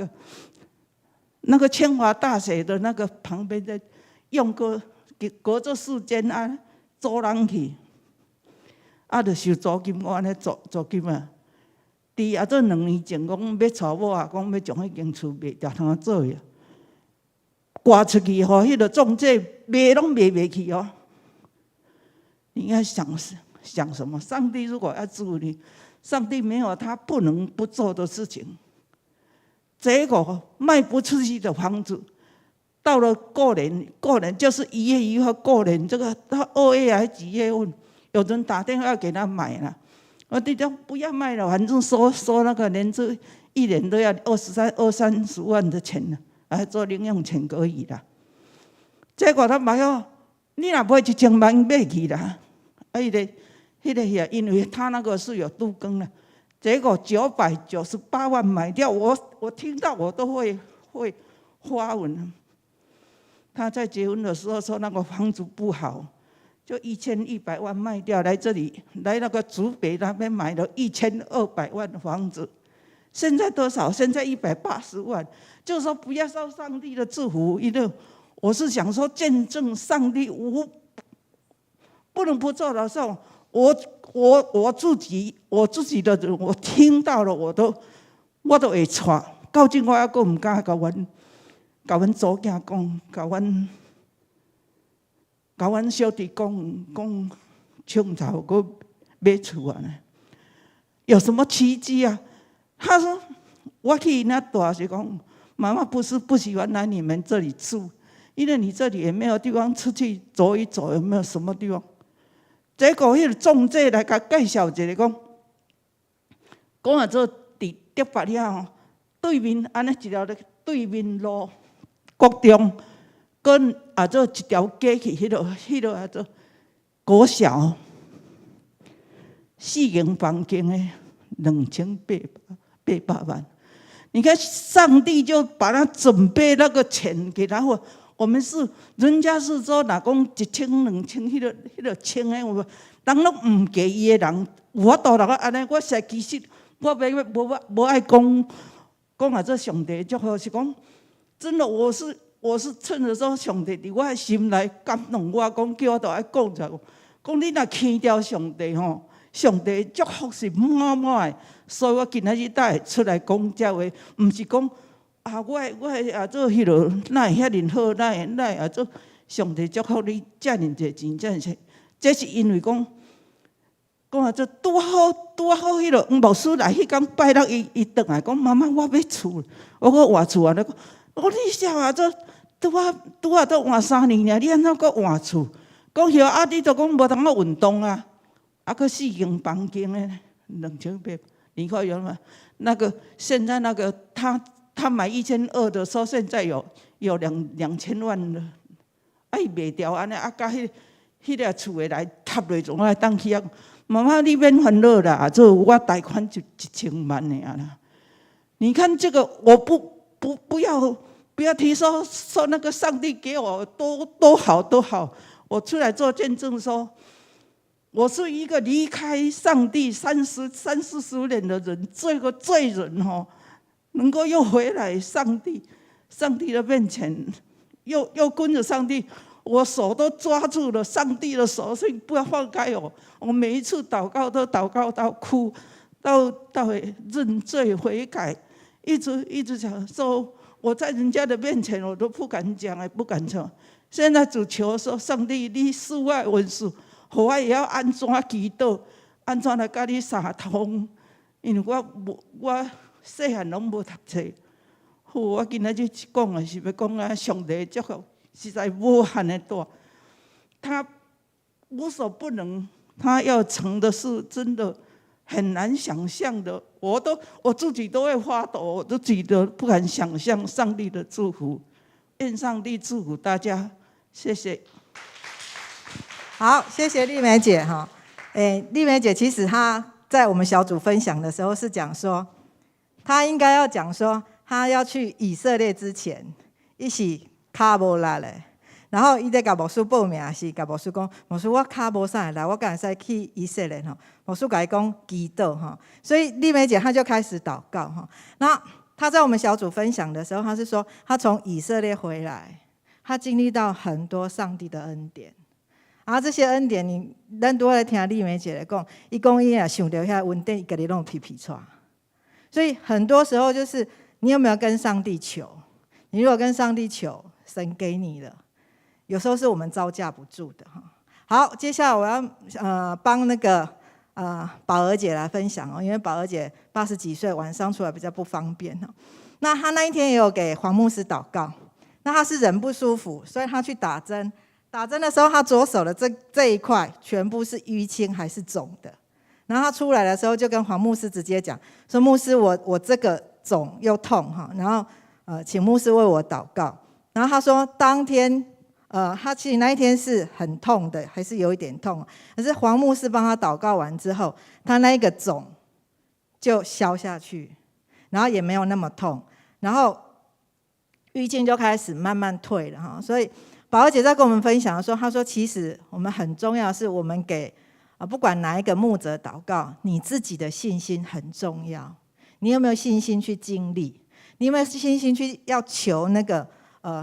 个清华大学的那个旁边的，用过隔着4间啊，租人去，啊，就收租金，我安尼租金啊。伫啊，这2年前讲要娶我啊，讲要将迄间厝卖掉，通做呀。挂出去，吼，迄个中介卖拢卖袂去哦。你应该想什么？上帝如果要祝你，上帝没有他不能不做的事情。结果卖不出去的房子，到了过年就是1月1号过年，这个到2月还几月份，有人打电话要给他买了，我弟弟不要卖了，反正说那个年资1年都要20-30万的钱了，还做零用钱可以啦。结果他买哦，你若买1000万买去啦，迄个也因为他那个是有镀钢的。结果998万买掉，我听到我都会发文。他在结婚的时候说那个房子不好，就1100万卖掉，来这里来那个竹北那边买了1200万的房子，现在多少？现在180万。就是说不要受上帝的祝福，因为我是想说见证上帝不能不做的时候，我自己的人，我听到了，我都会喘。到今我还阁唔敢甲阮祖囝讲，甲阮小弟讲，冲头阁买厝啊呢？有什么奇迹啊？他说，我去那大是讲，妈妈不是不喜欢来你们这里住，因为你这里也没有地方出去走一走，有没有什么地方？结果迄个中介来甲介绍一个讲啊，做伫德法遐吼，对面安尼一条对面路国中，跟做一条街去，迄个做国小4间房间的2800万。你看上帝就把他准备那个钱给他。我们是人家是说，哪讲1000、2000，迄个千的，我人拢唔给伊的人，有法度人安尼。我其实我无爱讲啊，这上帝祝福是讲，真的我是趁着说上帝伫我的心内感动我，讲叫我都爱讲者，讲你若轻掉上帝吼，上帝祝福是满满的。所以我今仔日才会出来讲这话，唔是讲啊，我做迄落，哪会遐尼好，哪会做上帝祝福你遮尔侪钱，遮尔侪，这是因为讲做拄好迄落黄牧师来迄天拜六，伊转来讲妈妈，我要厝，我换厝啊！我你晓啊，做拄啊都换3年尔，你安怎阁换厝？讲晓啊，你都讲无通运动啊，阁4间房间诶，2800。你看有吗？那个现在那个他买1200的时候，现在有2000万了，伊卖掉安尼，甲迄个厝的来塌落总来当去啊！妈妈，你免烦恼啦，做我贷款就1000万的啦。你看这个，我不要提说那个上帝给我多好多好，我出来做见证说。我是一个离开上帝30-40年的人，这个罪人吼，能够又回来上帝的面前，又跟着上帝，我手都抓住了上帝的手，所以不要放开我。我每一次祷告都祷告到哭，到认罪悔改，一直讲说我在人家的面前我都不敢讲，也不敢讲。现在只求说，上帝，你赐我文书。互我也要安怎祈祷，安怎来甲你相通？因为我细汉拢无读册，我今仔日讲的是要讲啊，上帝祝福实在无限的大，他无所不能，他要成的事真的很难想象的，我自己都会发抖，我自己都不敢想象上帝的祝福。愿上帝祝福大家，谢谢。好，谢谢丽梅姐哈。丽梅姐其实她在我们小组分享的时候是讲说，她应该要讲说，她要去以色列之前，伊是脚无力嘞。然后伊在甲牧师报名是甲牧师讲，牧师我脚无啥来，我敢会使去以色列吼？牧师甲伊讲祈祷哈。所以丽梅姐她就开始祷告哈。那她在我们小组分享的时候，她是说，她从以色列回来，她经历到很多上帝的恩典。啊，这些恩典，咱拄来听丽梅姐来讲，伊讲伊也想到遐恩典，伊家己拢皮皮喘。所以很多时候就是你有没有跟上帝求？你如果跟上帝求，神给你了。有时候是我们招架不住的哈。好，接下来我要帮那个宝儿姐来分享哦，因为宝儿姐80几岁，晚上出来比较不方便哈。那她那一天也有给黄牧师祷告，那她是人不舒服，所以她去打针。打针的时候，他左手的这一块全部是淤青还是肿的。然后他出来的时候，就跟黄牧师直接讲说：“牧师，我这个肿又痛哈，然后请牧师为我祷告。”然后他说，当天他其实那一天是很痛的，还是有一点痛。可是黄牧师帮他祷告完之后，他那一个肿就消下去，然后也没有那么痛，然后淤青就开始慢慢退了哈，所以。宝儿姐在跟我们分享的时候，她说：“其实我们很重要的是，我们给不管哪一个牧者祷告，你自己的信心很重要。你有没有信心去经历？你有没有信心去要求那个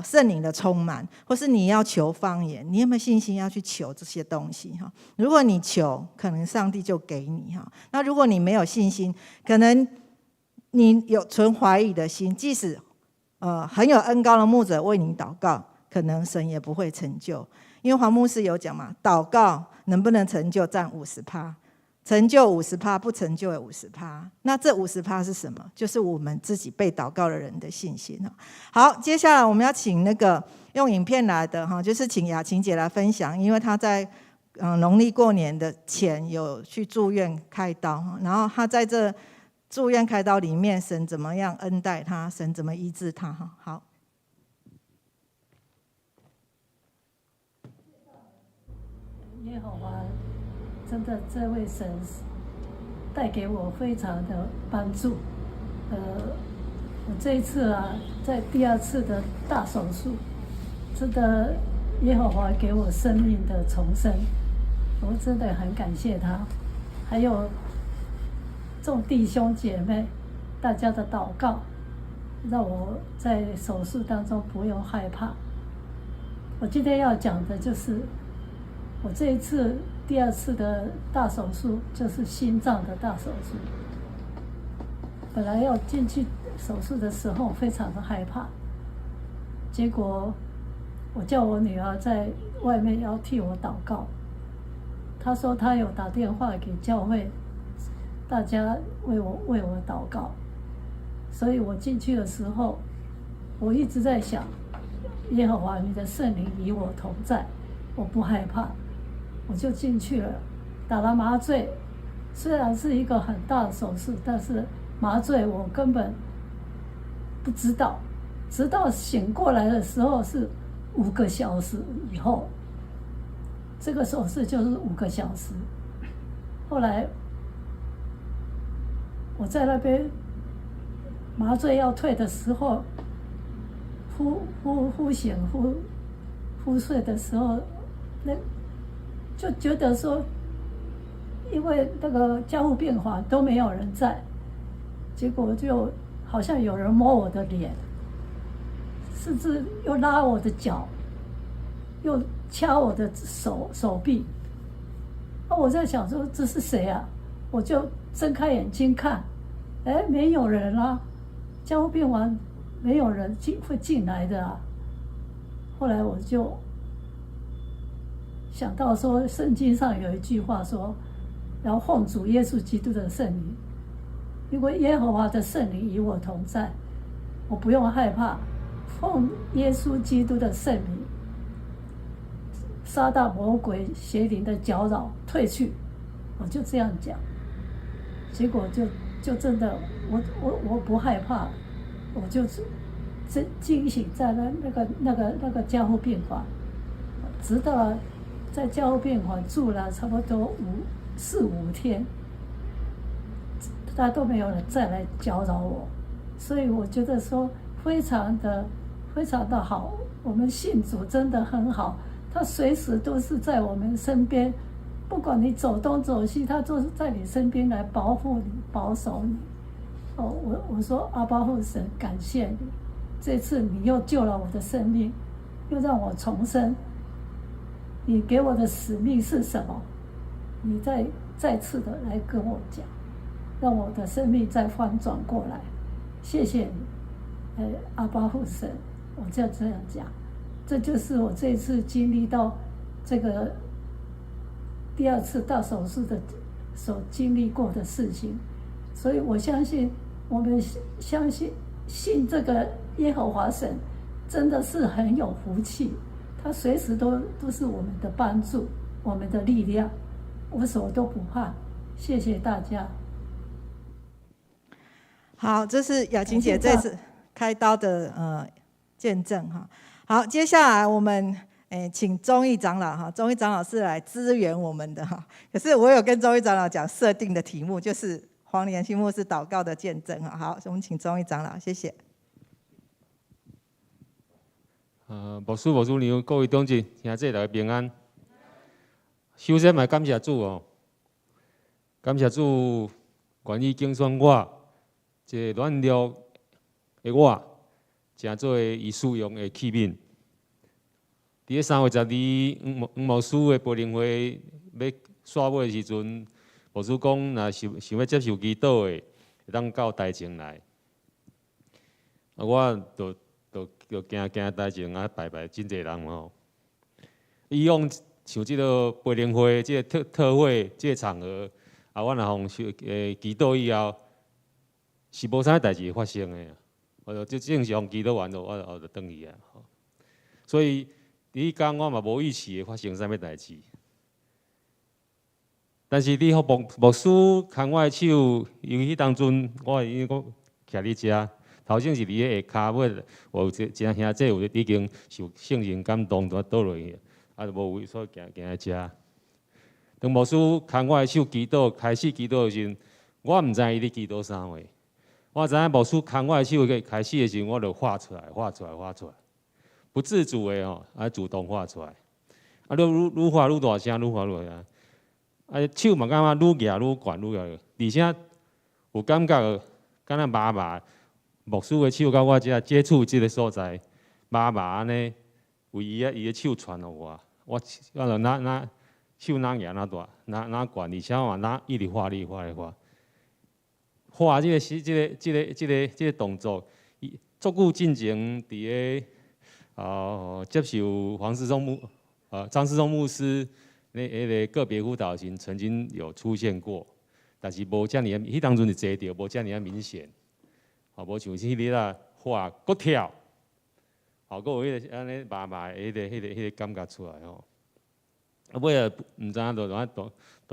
圣灵的充满，或是你要求方言，你有没有信心要去求这些东西哈？如果你求，可能上帝就给你哈。那如果你没有信心，可能你有存怀疑的心，即使很有恩膏的牧者为你祷告，可能神也不会成就。因为黄牧师有讲嘛，祷告能不能成就占50%，成就50%，不成就有50%。那这50%是什么？就是我们自己被祷告的人的信心。好，接下来我们要请那个用影片来的哈，就是请雅琴姐来分享，因为她在农历过年的前有去住院开刀，然后她在这住院开刀里面，神怎么样恩待她，神怎么医治她哈。好。耶和华真的这位神带给我非常的帮助。我这一次啊，在第2次的大手术，真的耶和华给我生命的重生，我真的很感谢他。还有众弟兄姐妹大家的祷告，让我在手术当中不用害怕。我今天要讲的就是我这一次第2次的大手术，就是心脏的大手术。本来要进去手术的时候非常的害怕，结果我叫我女儿在外面要替我祷告，她说她有打电话给教会，大家为我祷告。所以我进去的时候，我一直在想，耶和华你的圣灵与我同在，我不害怕。我就进去了，打了麻醉，虽然是一个很大的手术，但是麻醉我根本不知道，直到醒过来的时候是5个小时以后，这个手术就是5个小时。后来我在那边麻醉要退的时候，忽醒忽睡的时候，就觉得说，因为那个加护病房都没有人在，结果就好像有人摸我的脸，甚至又拉我的脚，又掐我的手臂。那我在想说这是谁啊？我就睁开眼睛看，哎，没有人啊，加护病房没有人会进来的啊。后来我就想到说，圣经上有一句话说，要奉主耶稣基督的圣灵，因为耶和华的圣灵与我同在，我不用害怕，奉耶稣基督的圣灵，撒旦魔鬼邪灵的搅扰退去，我就这样讲，结果就真的，我不害怕，我就惊醒在那个加护病房，直到在加护病房住了差不多4、5天，他都没有人再来搅扰我，所以我觉得说非常的好。我们信主真的很好，他随时都是在我们身边，不管你走东走西，他都是在你身边来保护你、保守你。哦，我说阿爸父神，感谢你，这次你又救了我的生命，又让我重生。你给我的使命是什么？你再次的来跟我讲，让我的生命再翻转过来。谢谢你，阿爸父神，我就这样讲。这就是我这一次经历到这个第2次大手术的所经历过的事情，所以我相信，我们相信这个耶和华神真的是很有福气。他随时都是我们的帮助，我们的力量，我什么都不怕。谢谢大家。好，这是雅琴姐这次开刀的见证哈。好，接下来我们请忠义长老哈，忠义长老是来支援我们的哈。可是我有跟忠义长老讲设定的题目，就是黄连新牧师祷告的见证哈。好，我们请忠义长老，谢谢。牧师、牧师娘，各位同志、兄弟大家平安。首先嘛，感谢主哦，感谢主愿意拣选我，这软弱的我，诚做伊使用的器皿。伫咧3月12日，黄牧师的培灵会要煞尾的时阵，牧师讲，若想要接受祈祷的，会当到台前来。我就行台前啊拜，真侪人吼。以往像即个培灵会、即个特会、即个场合，我若奉祈祷以后，是无啥代志发生的。我就正常祈祷完了，我就转去啊。所以第一天我嘛无预期会发生啥物代志。但是你互牧师牵我的手，因为迄当阵我因为我徛伫遮，头先是伫咧下骹尾，有真兄弟有已经受圣灵感动，就倒落去，就无位所行在遮。当牧师牵我的手祈祷，开始祈祷的时阵，我毋知伊咧祈祷啥话。我知影牧师牵我的手开始的时阵，我就画出来，不自主的吼，主动画出来。愈画愈大声，愈画愈大声。手嘛感觉愈举愈悬愈悬，而且有感觉，敢若麻麻。牧师的手甲我遮接触即个所在，麻麻安尼，为伊的手传互我，我就手哪举哪大，哪悬，而且我哪一直画。画即个动作，足久进前伫个接受张世忠牧师那个个别辅导时，曾经有出现过，但是无遮尔，迄当阵是坐着，无遮尔明显。无像迄日啊，画搁跳，搁有迄个安尼麻麻迄个感觉出来吼。尾啊，毋知影就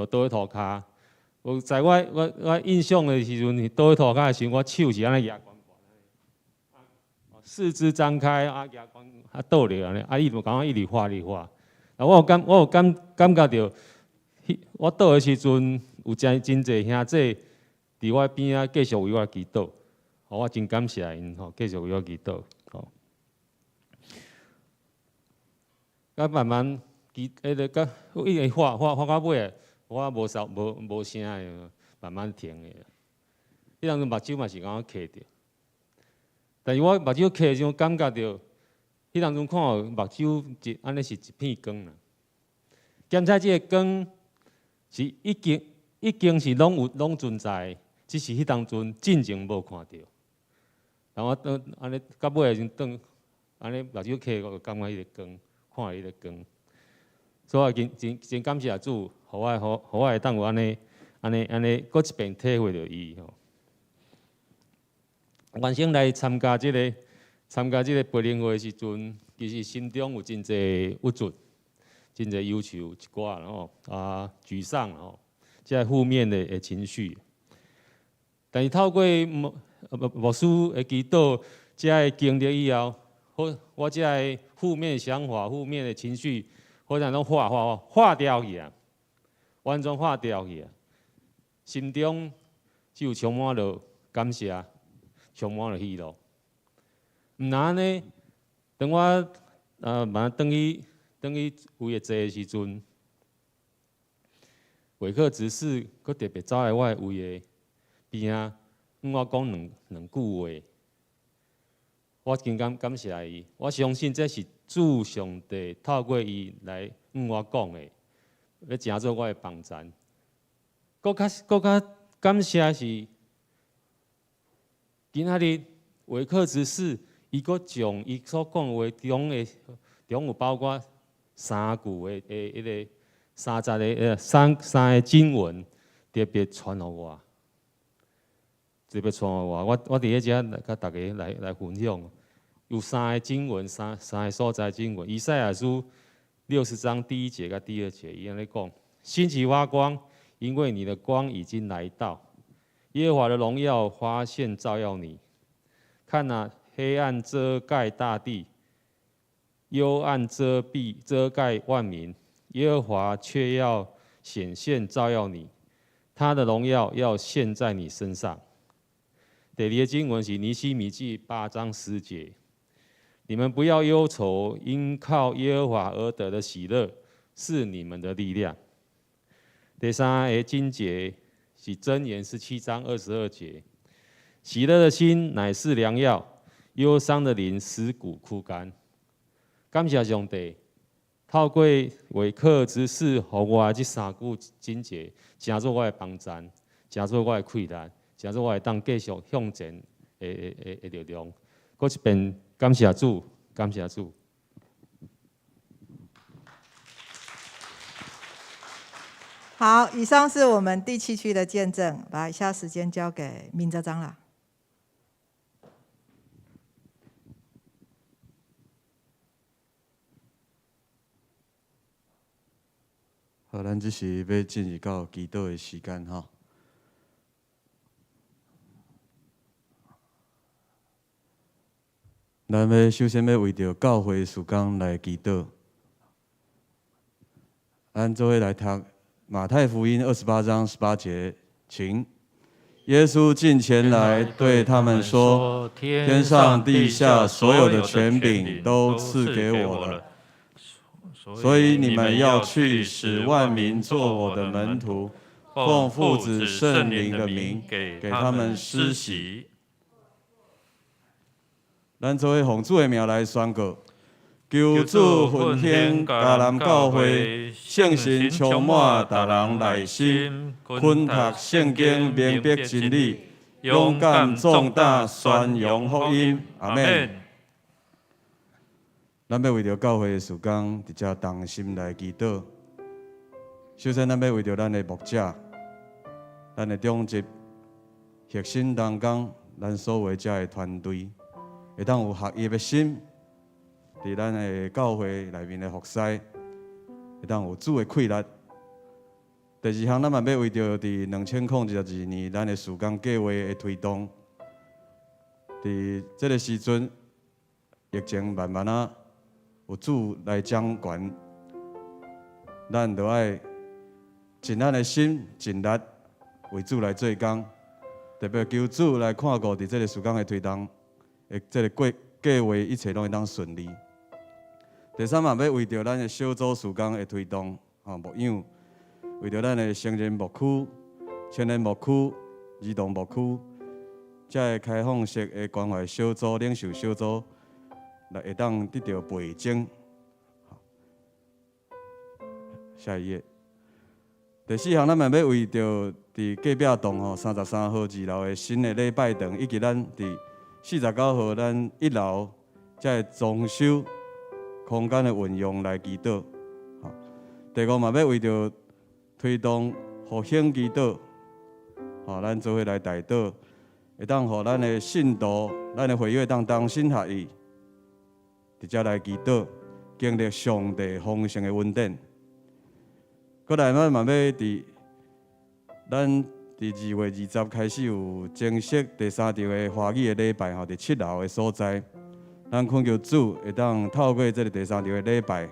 倒咧涂骹。有在我印象的时阵，倒咧涂骹的时阵，我手是安尼举悬悬，四肢张开举悬倒咧安尼，伊就感觉一直画。我有感觉到，我倒的时阵有真侪兄弟伫我边仔继续为我祈祷。我真感谢因吼，继续为我祈祷吼。慢慢伊个一直画到尾，我无声的，慢慢停的。迄当阵目睭嘛是感觉磕着，但是我目睭磕的时阵感觉到，迄当阵看到目睭安尼是一片光啦。检查即个光是已经是拢存在，只是迄当阵进前无看到。然后我安尼到尾时阵，安尼目睭磕，我就感觉迄个光，看迄个光。所以我真感谢主，互我会当有安尼，搁一遍体会到伊吼。原先来参加即个培灵会的时阵，其实心中有真侪郁卒，真侪忧愁一寡吼沮丧吼，即个负面的情绪。但是透过牧师的祈祷，这个经历以后，我这个负面的想法、负面的情绪，好像拢化掉去啊，完全化掉去啊。心中只有充满了感谢，充满了喜乐。毋然安尼，等我慢转去位个坐的时阵，会客执事佫特别走来我的位个边仔。我讲两句话，我真感谢伊。我相信这是主上帝透过伊来我讲的，要成做我的帮衬。搁较感谢是，今仔日会客之士，伊搁将伊所讲的话中有包括3句的迄个三个经文，特别传互我。特别传我伫咧遮甲大家来分享，有3个经文，三个所在经文。以赛亚书60章第1节甲第2节，伊安尼讲：兴起发光，因为你的光已经来到，耶和华的荣耀发现照耀你。看哪，黑暗遮盖大地，幽暗遮盖万民，耶和华却要显现照耀你，他的荣耀要现在你身上。第2个经文是尼希米记8章10节，你们不要忧愁，因靠耶和华而得的喜乐是你们的力量。第3个经节是箴言17章22节，喜乐的心乃是良药，忧伤的灵尸骨枯干。感谢上帝，透过维克之事，互我这3句真节，成做我的帮赞，成做我的气力，成做我会当继续向前的力量。搁一遍感谢主，感谢主。好，以上是我们第7区的见证，把以下时间交给明哲长老。好，咱这是要进入到祈祷的时间哈。咱首先要为着教会事工来祈祷。咱做伙来读马太福音28章18节，请。耶稣近前来对他们说：“天上地下所有的权柄都赐给我了。所以你们要去，使万民做我的门徒，奉父子圣灵的名给他们施洗。”咱做伙奉主的名来宣告：求主分享迦南教会圣神充满大人内心，熏读圣经明白真理，勇敢壮大宣扬福音。阿们。咱要为着教会的事工，直接同心来祈祷。首先，咱要为着咱的牧者、咱的中职、核心同工，咱所有遮的团队，会当有合一的心，伫咱的教会内面的服侍，会当有主的气力。第2项，咱嘛要为着伫2022年咱的事工计划的推动，伫这个时阵，疫情慢慢啊。有主来掌权，咱就爱尽咱的心、尽力为主来做工，特别求主来看顾伫这个事工的推动，这个计划一切拢会当顺利。第3嘛，要为着咱的小组事工的推动，牧养，为着咱的成人牧区、青年牧区、儿童牧区，才会开放式的关怀小组、领袖小组。来会当得到培种。下一页。第4项，咱嘛要为着伫隔壁栋33号2楼的新的礼拜堂，以及咱伫49号咱1楼才会装修空间的运用来祈祷。第5嘛要为着推动复兴祈祷，咱做伙来代祷，会当互咱的信徒、咱的会友当同心合意。直接来祈祷，经历上帝丰盛的恩典。过来，咱嘛要咱伫2月20开始有正式第3场的华语的礼拜，伫7楼的所在。咱恳求主会当透过这个第3场的礼拜，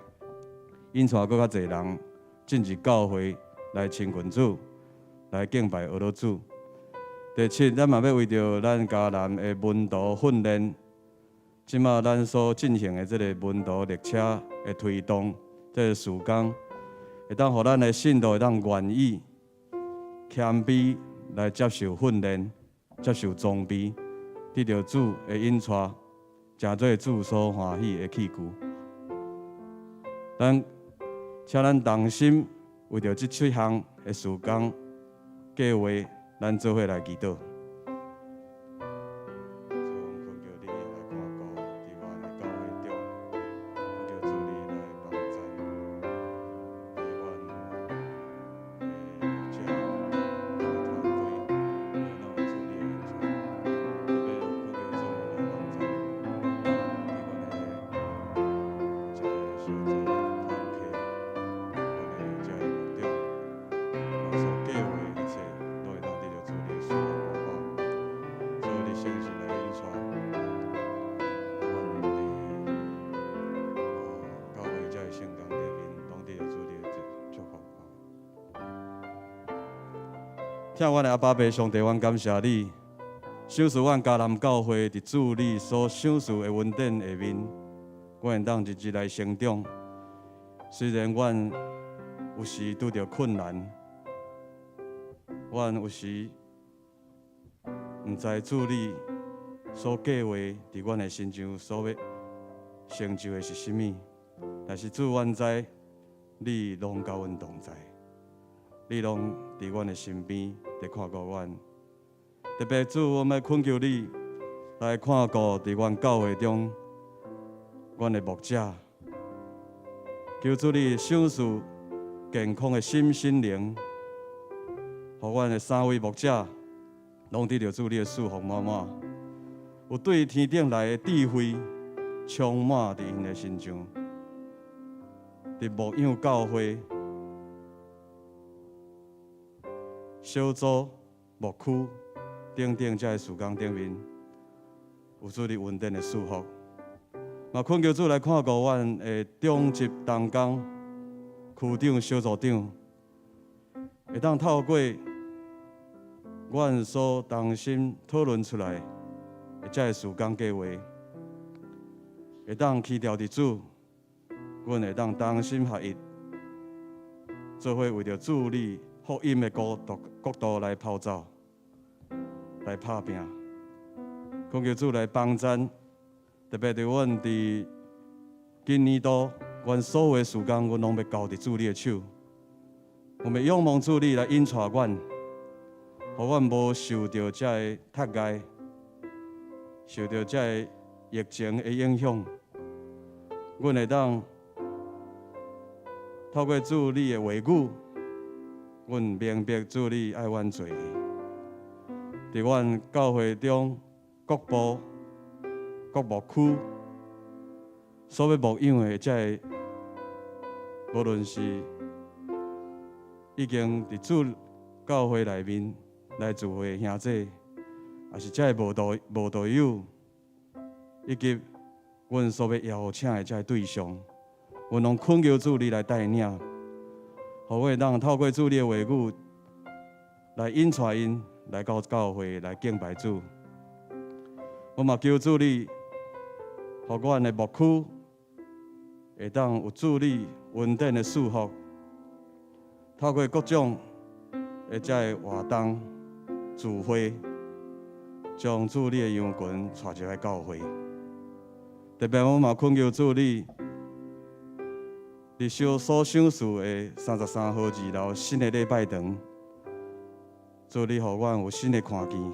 引带更较侪人进入教会来亲近主，来敬拜俄罗主。第7，咱嘛要为着咱迦南的门徒训练。即马咱所进行的这个门徒列车的推动，这个事工，会当互咱的信徒会当愿意谦卑来接受训练、接受装备，得到主的引带，真做主所欢喜的器具。请咱同心为着这7项的事工计划，咱做伙来祈祷。听阮的阿爸爸，上帝，阮感谢你，享受阮迦南教会伫主你所享受的恩典下面，阮会当日日来成长。虽然阮有时拄着困难，阮有时毋知主你所计划伫阮的心上所要成就的是甚物？但是主，阮知你拢甲阮同在，你拢伫阮的身边，伫看顾阮。特别主，我们恳求你来看顾伫阮教会中，阮的牧者，求主你赏赐健康的心心灵，互阮的3位牧者拢得到主你的赐福满满，有对天顶来的智慧充满伫因的心上。伫牧养教会、小组、牧区等等这事工顶面，有主你稳定的祝福。嘛，恳求主来看顾阮的中级同工、区长、小组长，会当透过阮所同心讨论出来的这事工计划，会当起调伫主。阮会当同心合一，做伙为着主你福音的国度来跑走，来打拼。恳求主来帮咱，特别对阮伫今年度，阮所有的事工，阮拢要交伫主你的手。我们仰望主你来引带阮，互阮无受到这个窒碍，受到这个疫情的影响，阮会当透过主你的话语，阮明白主你爱阮做的。伫阮教会中各部、各牧区所要牧养的，这无论是已经伫主教会内面来聚会兄弟，也是这无道友，以及阮所要邀请的这对象。阮拢恳求主你来带领，互我当透过主你的话语来引带因来到教会来敬拜主。我嘛求主你，互阮的牧区会当有主你稳定的祝福，透过各种的这活动聚会，将主你的羊群带入来教会。特别我嘛恳求主你。伫所赏赐的33号日后新的礼拜堂，主你互阮有新的看见。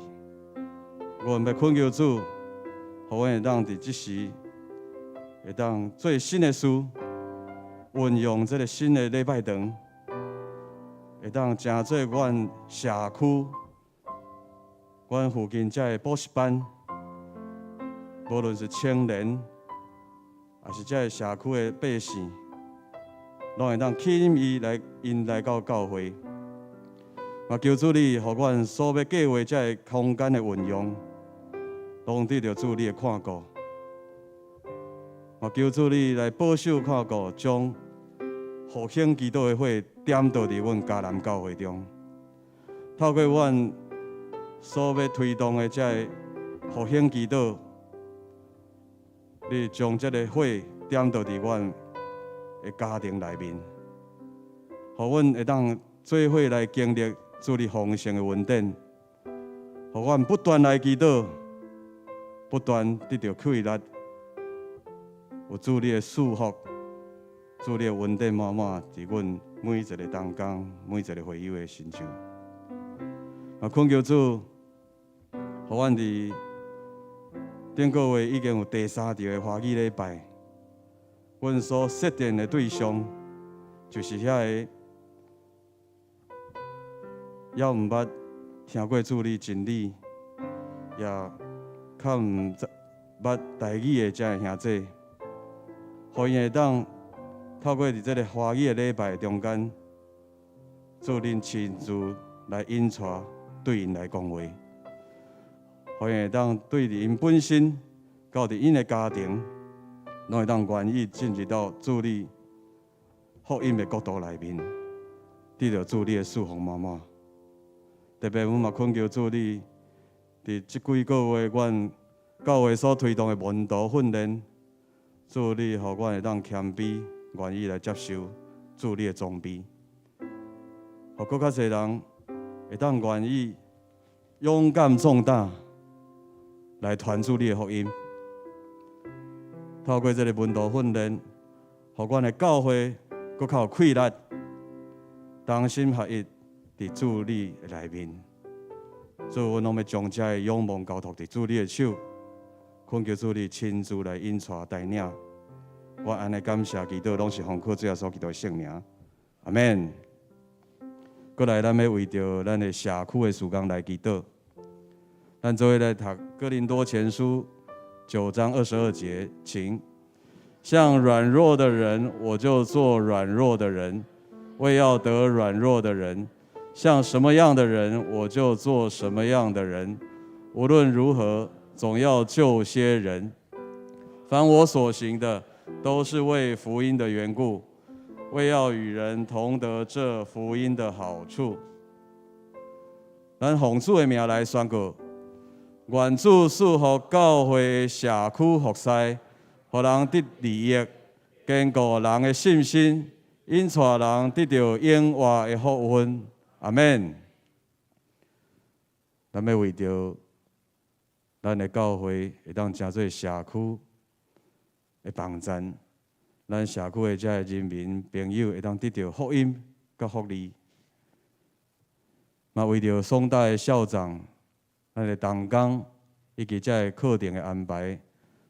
阮要恳求主，互阮会当伫即时，会当做新的事，运用这个新的礼拜堂，会当成做阮社区、阮附近这补习班，无论是青年，还是这社区的百姓。拢会当吸引因来到教会，嘛求主你，互阮所要计划这空间的运用，拢得到主你的看顾。嘛求主你来保守看顾，将复兴基督的火点到伫阮迦南教会中，透过阮所要推动的这复兴基督，你将这个火点到伫阮的家庭内面，互阮会当做伙来经历主你丰盛的恩典，互阮不断来祈祷，不断得到气力，有主你的祝福，主你的恩典满满伫阮每一个同工、每一个会友的身上。啊，恳求主，互阮伫顶个月已经有第3场的花语礼拜。阮所设定的对象，就是遐个也毋捌听过主你真理，也较毋捌台语的遮个兄弟，互因会当透过伫这个花语的礼拜中间，主恁亲自来引带对因来讲话，互因会当对伫因本身，到伫因的家庭。拢会当愿意进入到主你福音的国度内面，得到主你的祝福满满。特别，阮嘛恳求主你，伫即几个月，阮教会所推动的门徒训练，主你互阮会当谦卑，愿意来接受主你的装备，互更较侪人会当愿意勇敢壮胆，来传出你的福音。透过这个门徒训练，互阮的教会搁较有气力，同心合一，伫主你的内面。所以，阮拢要将这个仰望交托伫主你的手，恳求主你亲自来引带带领。我安尼感谢祈祷，拢是奉靠主耶稣基督的圣名，阿免。过来，咱要为着咱的社区的事工来祈祷。咱做伙来读《哥林多前书》9章22节，请。像软弱的人，我就做软弱的人，为要得软弱的人；像什么样的人，我就做什么样的人。无论如何，总要救些人。凡我所行的，都是为福音的缘故，为要与人同得这福音的好处。咱奉主的名来宣告，愿主赐福教会社区服侍，互人得利益，坚固人的信心，引带人得到永活的福分。阿免。咱要为着咱的教会会当成做社区的帮站，咱社区的这些人民朋友会当得到福音甲福利。嘛为着宋大的校长，咱的同工以及这些课程的安排，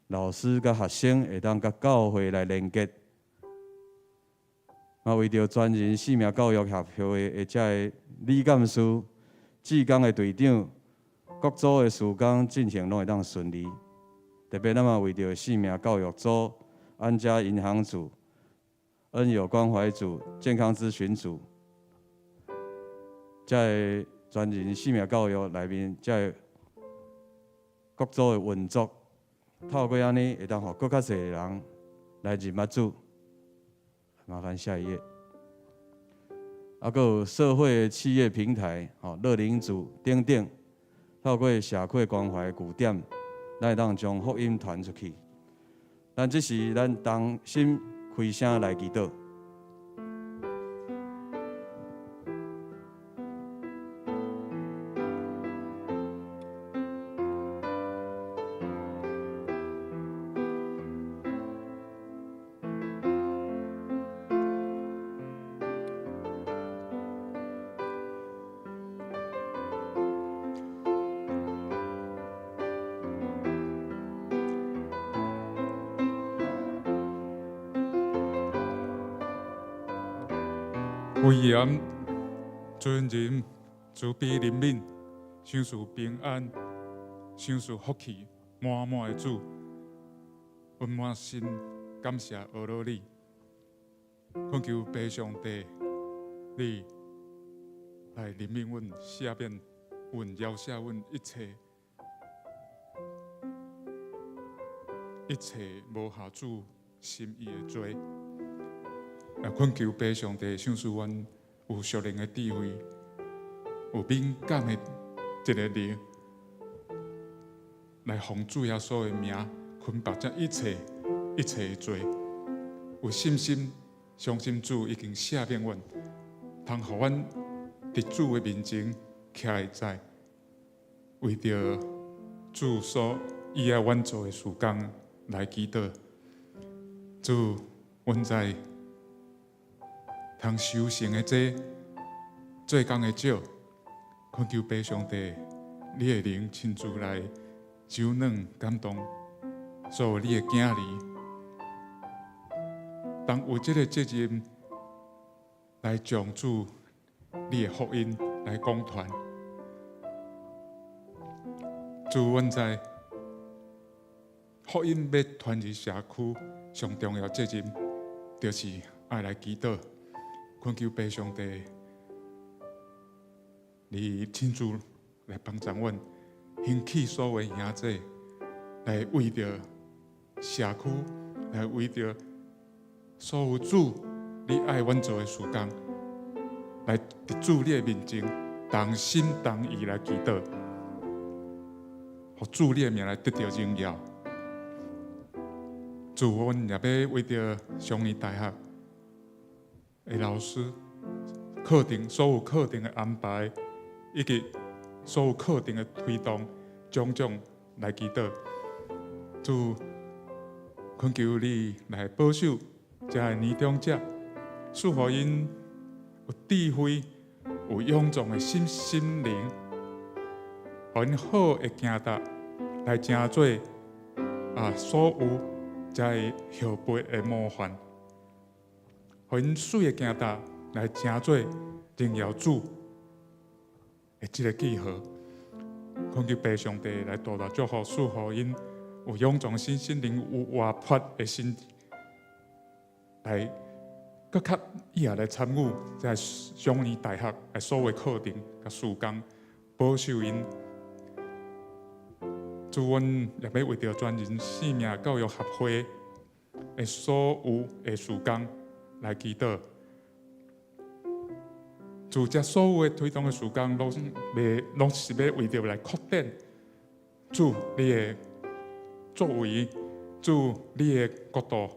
老师甲学生会当甲教会来连接。嘛为着全人性命教育协会的这些理干事、志工的队长，各组的事工进行拢会当顺利。特别咱嘛为着性命教育组、安家银行组、恩友关怀组、健康咨询组，在全人性命教育内面，在各组的运作，透过安尼会当互更较侪人来认捌主。麻烦下一页。还有社会企业平台、乐龄组等等，透过社区关怀据点，咱会当将福音传出去。但这是咱同心开声来祈祷。威严、尊仁、慈悲、怜悯，享受平安，享受福气，满满的主，温满心感谢阿罗你，恳求父上帝，你来怜悯阮，赦免阮，饶赦阮一切无合主心意的罪。也恳求父上帝赏赐阮有属灵的智慧，有敏感的一个灵，来奉主耶稣的名捆绑这一切的罪。有信心，相信主已经赦免阮，通互阮伫主的面前徛会在，为着主所以爱阮做的事工来祈祷。主，阮知。通修行的做工的少，恳求父上帝，你的灵亲自来柔软感动，所有你的囝儿，当有这个责任来将主你的福音来讲传。主，阮知福音要传入社区，上重要责任就是爱来祈祷。恳求父上帝，你亲自来帮助阮，兴起所有兄弟，来为着社区，来为着所有主你爱阮做的事工，来伫主你的面前，同心同意来祈祷，互主你的名来得到荣耀。主，阮也要为着上义大学的老师、课程所有课程的安排，以及所有课程的推动，种种来祈祷。主，恳求你来保守这个年长者，赐予因有智慧、有勇壮的心灵，互因好的行达来成做所有这个后辈的模范，互因水的行达来成做荣耀主的这个记号。恳求父上帝来大大祝福，赐予因有勇壮的心灵，有活泼的心，来搁较以后来参与在上年大学的所有课程甲事工，保守因。主，阮也要为着全人性命教育协会的所有的事工来祈祷。主，这所有的推动的事工，拢是要为着来扩展主你的作为，主你的国度，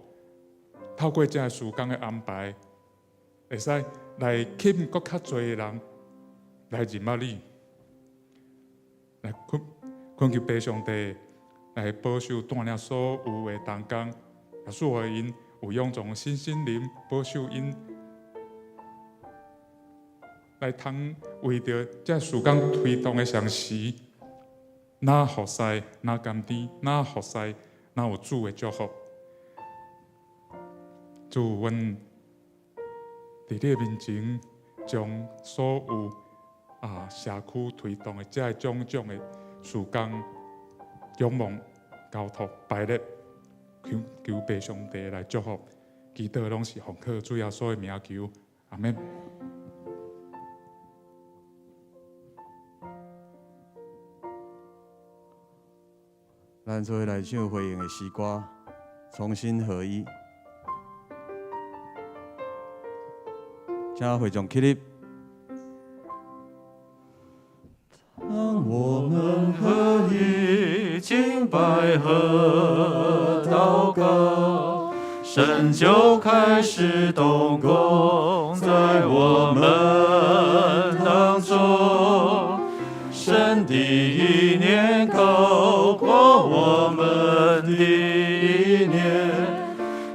透过这事工的安排，会使来吸引更较多的人来认识你，来恳求父上帝来保守带领所有的同工，也赐予因有勇壮的心灵，保守因。来通为着这事工推动的上时，哪服侍，哪甘甜，哪服侍，哪有主的祝福。主，阮伫你面前，将所有社区推动的这种的事工，仰望交托摆列，求父上帝来祝福。祈祷拢是奉靠主耶稣的名求，阿免。咱做伙来唱回应的诗歌，重新合一。请会众起立。当我们合一敬拜和祷告，神就开始动工在我们当中。神的意念高过我们的意念，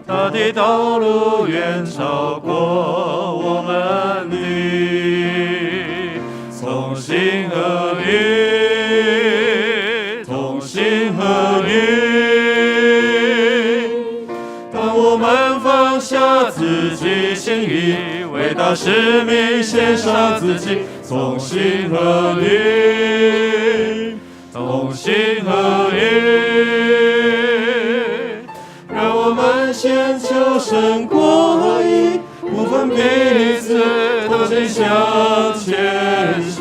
他的道路远超过我们的。同心合一，同心合一。当我们放下自己心意，为大使命献上自己，同心合一，同心合一。让我们先求神国义，不分彼此，同心向前行。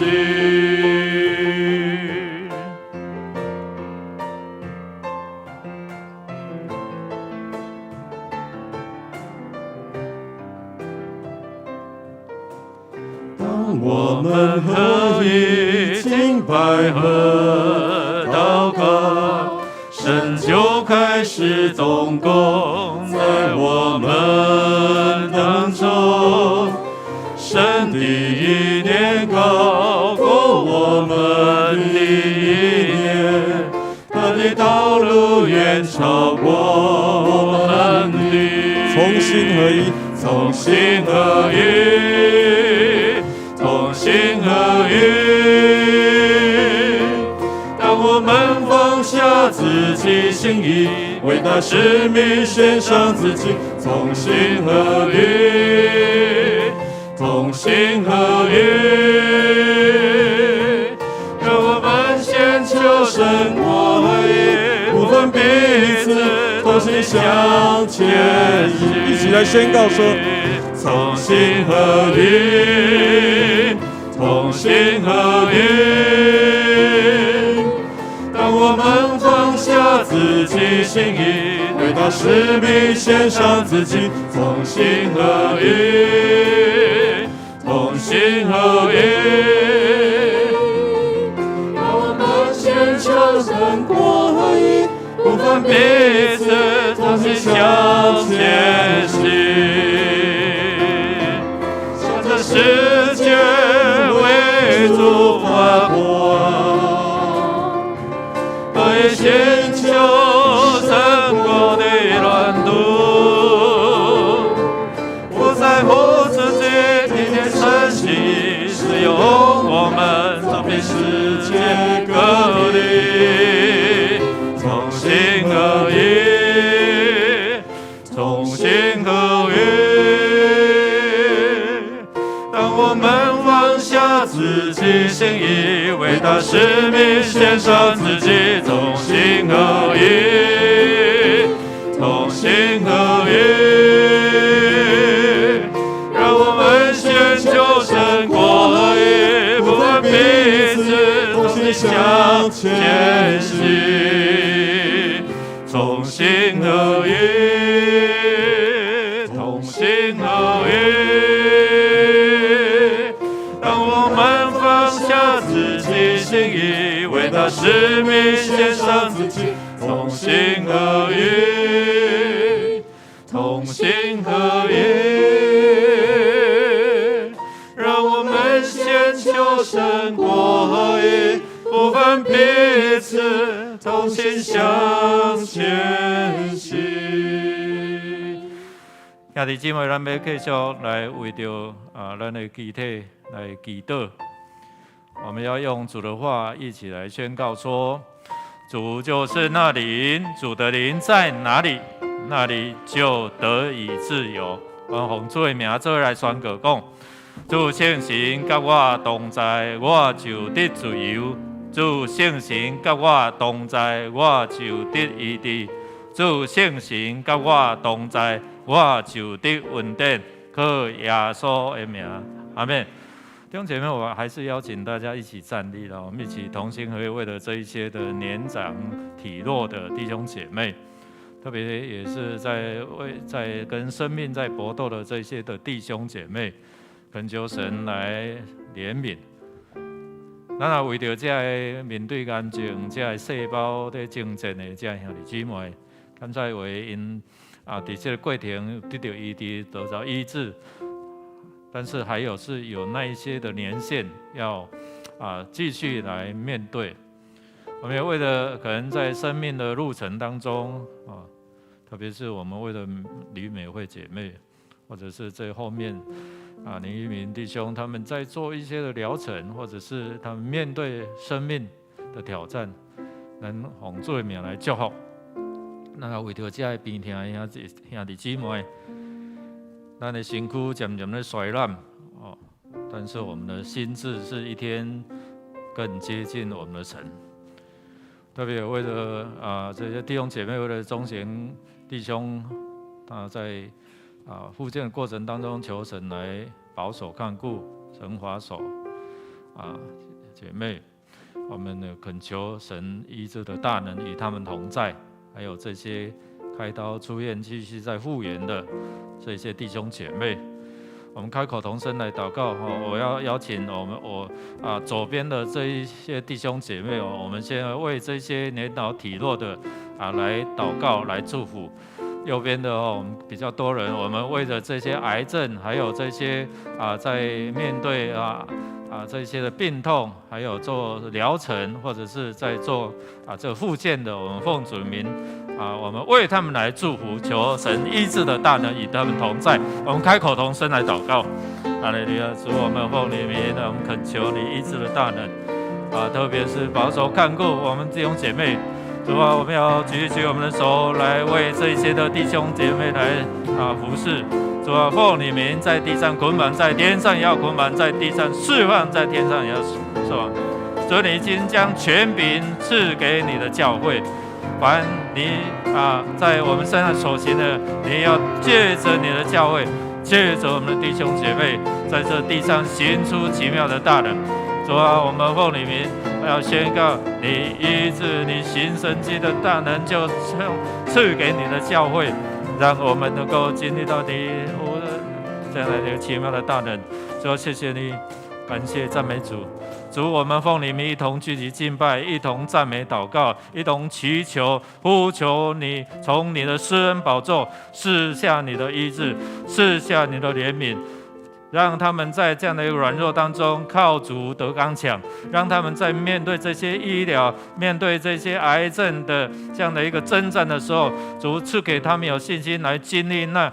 当我们合一敬拜和祷告，神就开始动工在我们当中。神的意念高过我们的意念，他的道路远超过我们的。同心合一，同心合一，同心合一。当我们放下自己心意，为大使命献上自己，同心合一，同心合一。让我们先求神国义，不分彼此，同心向前行。一起来宣告说：同心合一，同心合一。当我们放下自己心意，为大使命献上自己，同心合一，同心合一。让我们先求神国义，不分彼此，同心向前行。向这世界为主发光，合一心心合一。当我们放下自己心意，为他使命献上自己，同心合一，同心合一。让我们寻求神国合一，不分彼此，同心向前行，同心合一，同心合一。当我们放下自己心意，为他使命献上自己，同心合一，同心合一。让我们先求神国合一，不分彼此，同心向前行。兄弟姊妹，咱要继续来为着咱的肢体来祈祷。我们要用主的话一起来宣告说：主就是那灵，主的灵在哪里，那里就得以自由。我们奉主的名做来宣告讲：主圣神甲我同在，我就得自由；主圣神甲我同在，我就得医治；主圣神甲我同在，我就得稳定。靠耶稣的名，阿们。弟兄姐妹，我还是邀请大家一起站立了，我们一起同心合意，为了这一些的年长体弱的弟兄姐妹，特别也是在跟生命在搏斗的这些的弟兄姐妹，恳求神来怜悯。咱也为着这个面对癌症、这个细胞在征战的这兄弟姊妹，感谢为因在这个过程得到医治，得到医治。但是还有那一些的年限要继续来面对。我们也为了可能在生命的路程当中特别是我们为了李美惠姐妹，或者是在后面林一鸣弟兄他们在做一些的疗程，或者是他们面对生命的挑战，能奉主的名来祝福。那为着这个边听的兄弟姊妹。咱的身躯渐渐的衰烂但是我们的心智是一天更接近我们的神。特别为了这些弟兄姐妹，为了中贤弟兄，在复健的过程当中，求神来保守看顾，神华手姐妹，我们呢恳求神医治的大能与他们同在，还有这些开刀出院继续在复原的这些弟兄姐妹，我们开口同声来祷告。我要邀请我左边的这一些弟兄姐妹我们先为这些年老体弱的来祷告，来祝福。右边的我们比较多人，我们为着这些癌症，还有这些在面对这些的病痛，还有做疗程，或者是在做这复健的，我们奉主名我们为他们来祝福，求神医治的大能与他们同在。我们开口同声来祷告。哈利路亚！主，我们奉你名，我们恳求你医治的大能特别是保守看顾我们弟兄姐妹。主啊，我们要举起我们的手来为这些的弟兄姐妹来服侍。主啊，奉你名，在地上捆绑，在天上也要捆绑；在地上释放，在天上也要释放。主，你已经将权柄赐给你的教会，凡你在我们身上所行的，你要借着你的教会，借着我们的弟兄姐妹，在这地上行出奇妙的大能。主啊，我们奉你名要宣告，你医治、你行神迹的大能，就赐给你的教会，让我们能够经历到你这样的奇妙的大能。主啊，谢谢你，感谢赞美主。主，我们奉你名一同聚集敬拜，一同赞美祷告，一同祈求呼求你从你的施恩宝座赐下你的医治，赐下你的怜悯，让他们在这样的一个软弱当中靠主得刚强，让他们在面对这些医疗、面对这些癌症的这样的一个征战的时候，主赐给他们有信心来经历那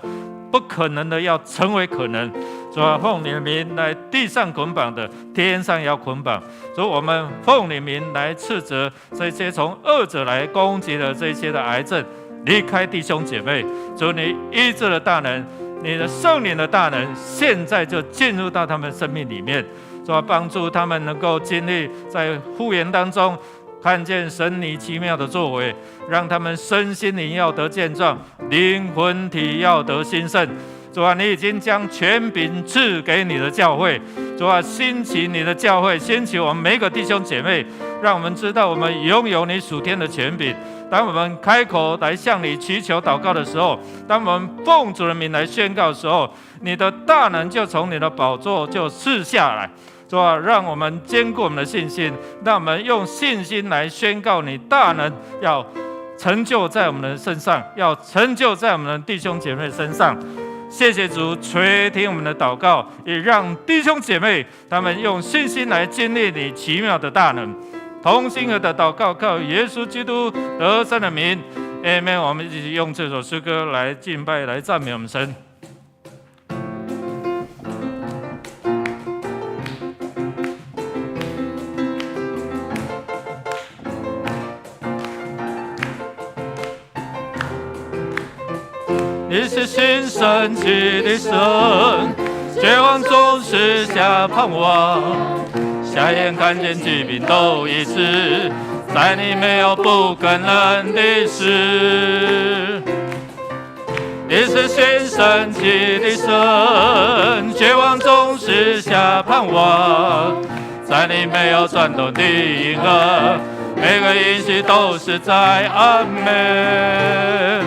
不可能的要成为可能。主啊，奉你的名来地上捆绑的，天上也要捆绑。主，我们奉你名来斥责这些从恶者来攻击的这些的癌症，离开弟兄姐妹。主，你医治的大能，你的圣灵的大能，现在就进入到他们生命里面。主啊，帮助他们能够经历在复原当中，看见神你奇妙的作为，让他们身心灵要得健壮，灵魂体要得兴盛。主啊，你已经将权柄赐给你的教会。主啊，兴起你的教会，兴起我们每一个弟兄姐妹，让我们知道我们拥有你属天的权柄。当我们开口来向你祈求祷告的时候，当我们奉主的名来宣告的时候，你的大能就从你的宝座就赐下来。主啊，让我们坚固我们的信心，让我们用信心来宣告你大能要成就在我们的身上，要成就在我们的弟兄姐妹身上。谢谢主垂听我们的祷告，也让弟兄姐妹他们用信心来经历你奇妙的大能。同心合的祷告，靠耶稣基督得胜的名 ，Amen。我们一起用这首诗歌来敬拜，来赞美我们神。你是新升起的神，绝望中赐下盼望，瞎眼看见疾病都医治，在你没有不可能的事。你是新升起的神，绝望中赐下盼望，在你没有转动的银河，每个应许都是在阿们。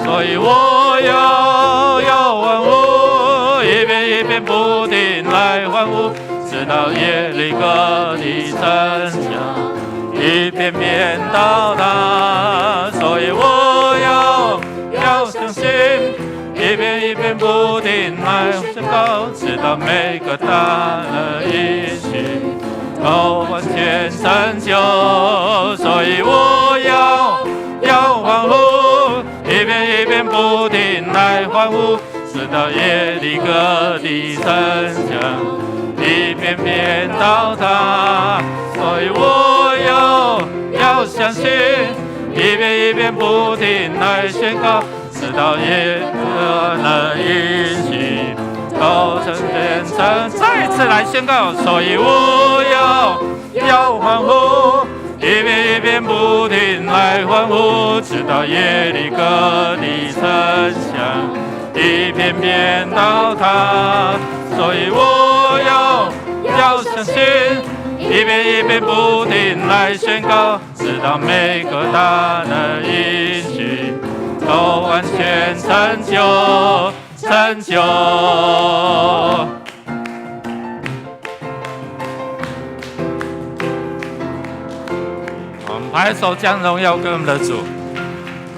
所以我要欢呼，一遍一遍不停来欢呼，直到耶利哥的城墙一遍遍到达。所以我要相信，一遍一遍不停来宣告，直到每个大的应许都完全成就。所以我要欢呼，一遍一遍不停来欢呼，直到耶利哥的城墙一遍遍到达。所以我要相信，一遍一遍不停来宣告，直到耶利哥的应许都成全。再次来宣告，所以我要欢呼，一遍一遍不停来欢呼，直到耶利哥的城墙一遍遍到达。所以我要相信，一遍一遍不停来宣告，直到每个大的应许都完全成就。拍手将荣耀归我们的主。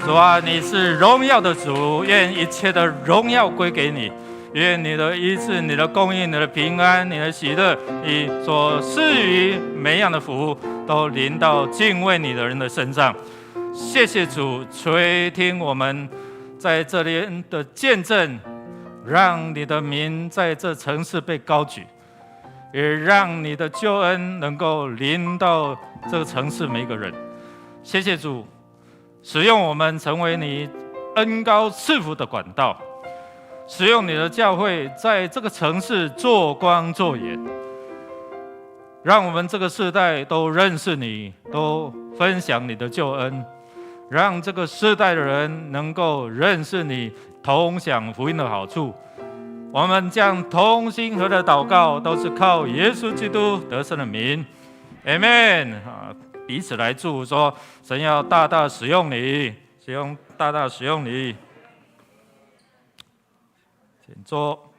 主啊，你是荣耀的主，愿一切的荣耀归给你，愿你的医治、你的供应、你的平安、你的喜乐，你所赐予每样的福都临到敬畏你的人的身上。谢谢主垂听我们在这里的见证，让你的名在这城市被高举，也让你的救恩能够临到这个城市每一个人。谢谢主，使用我们成为你恩膏赐福的管道，使用你的教会在这个城市做光做盐，让我们这个世代都认识你，都分享你的救恩，让这个世代的人能够认识你，同享福音的好处。我们将同心合的祷告都是靠耶稣基督得胜的名 ，Amen。彼此来祝福说，神要大大使用你，大大使用你。请坐。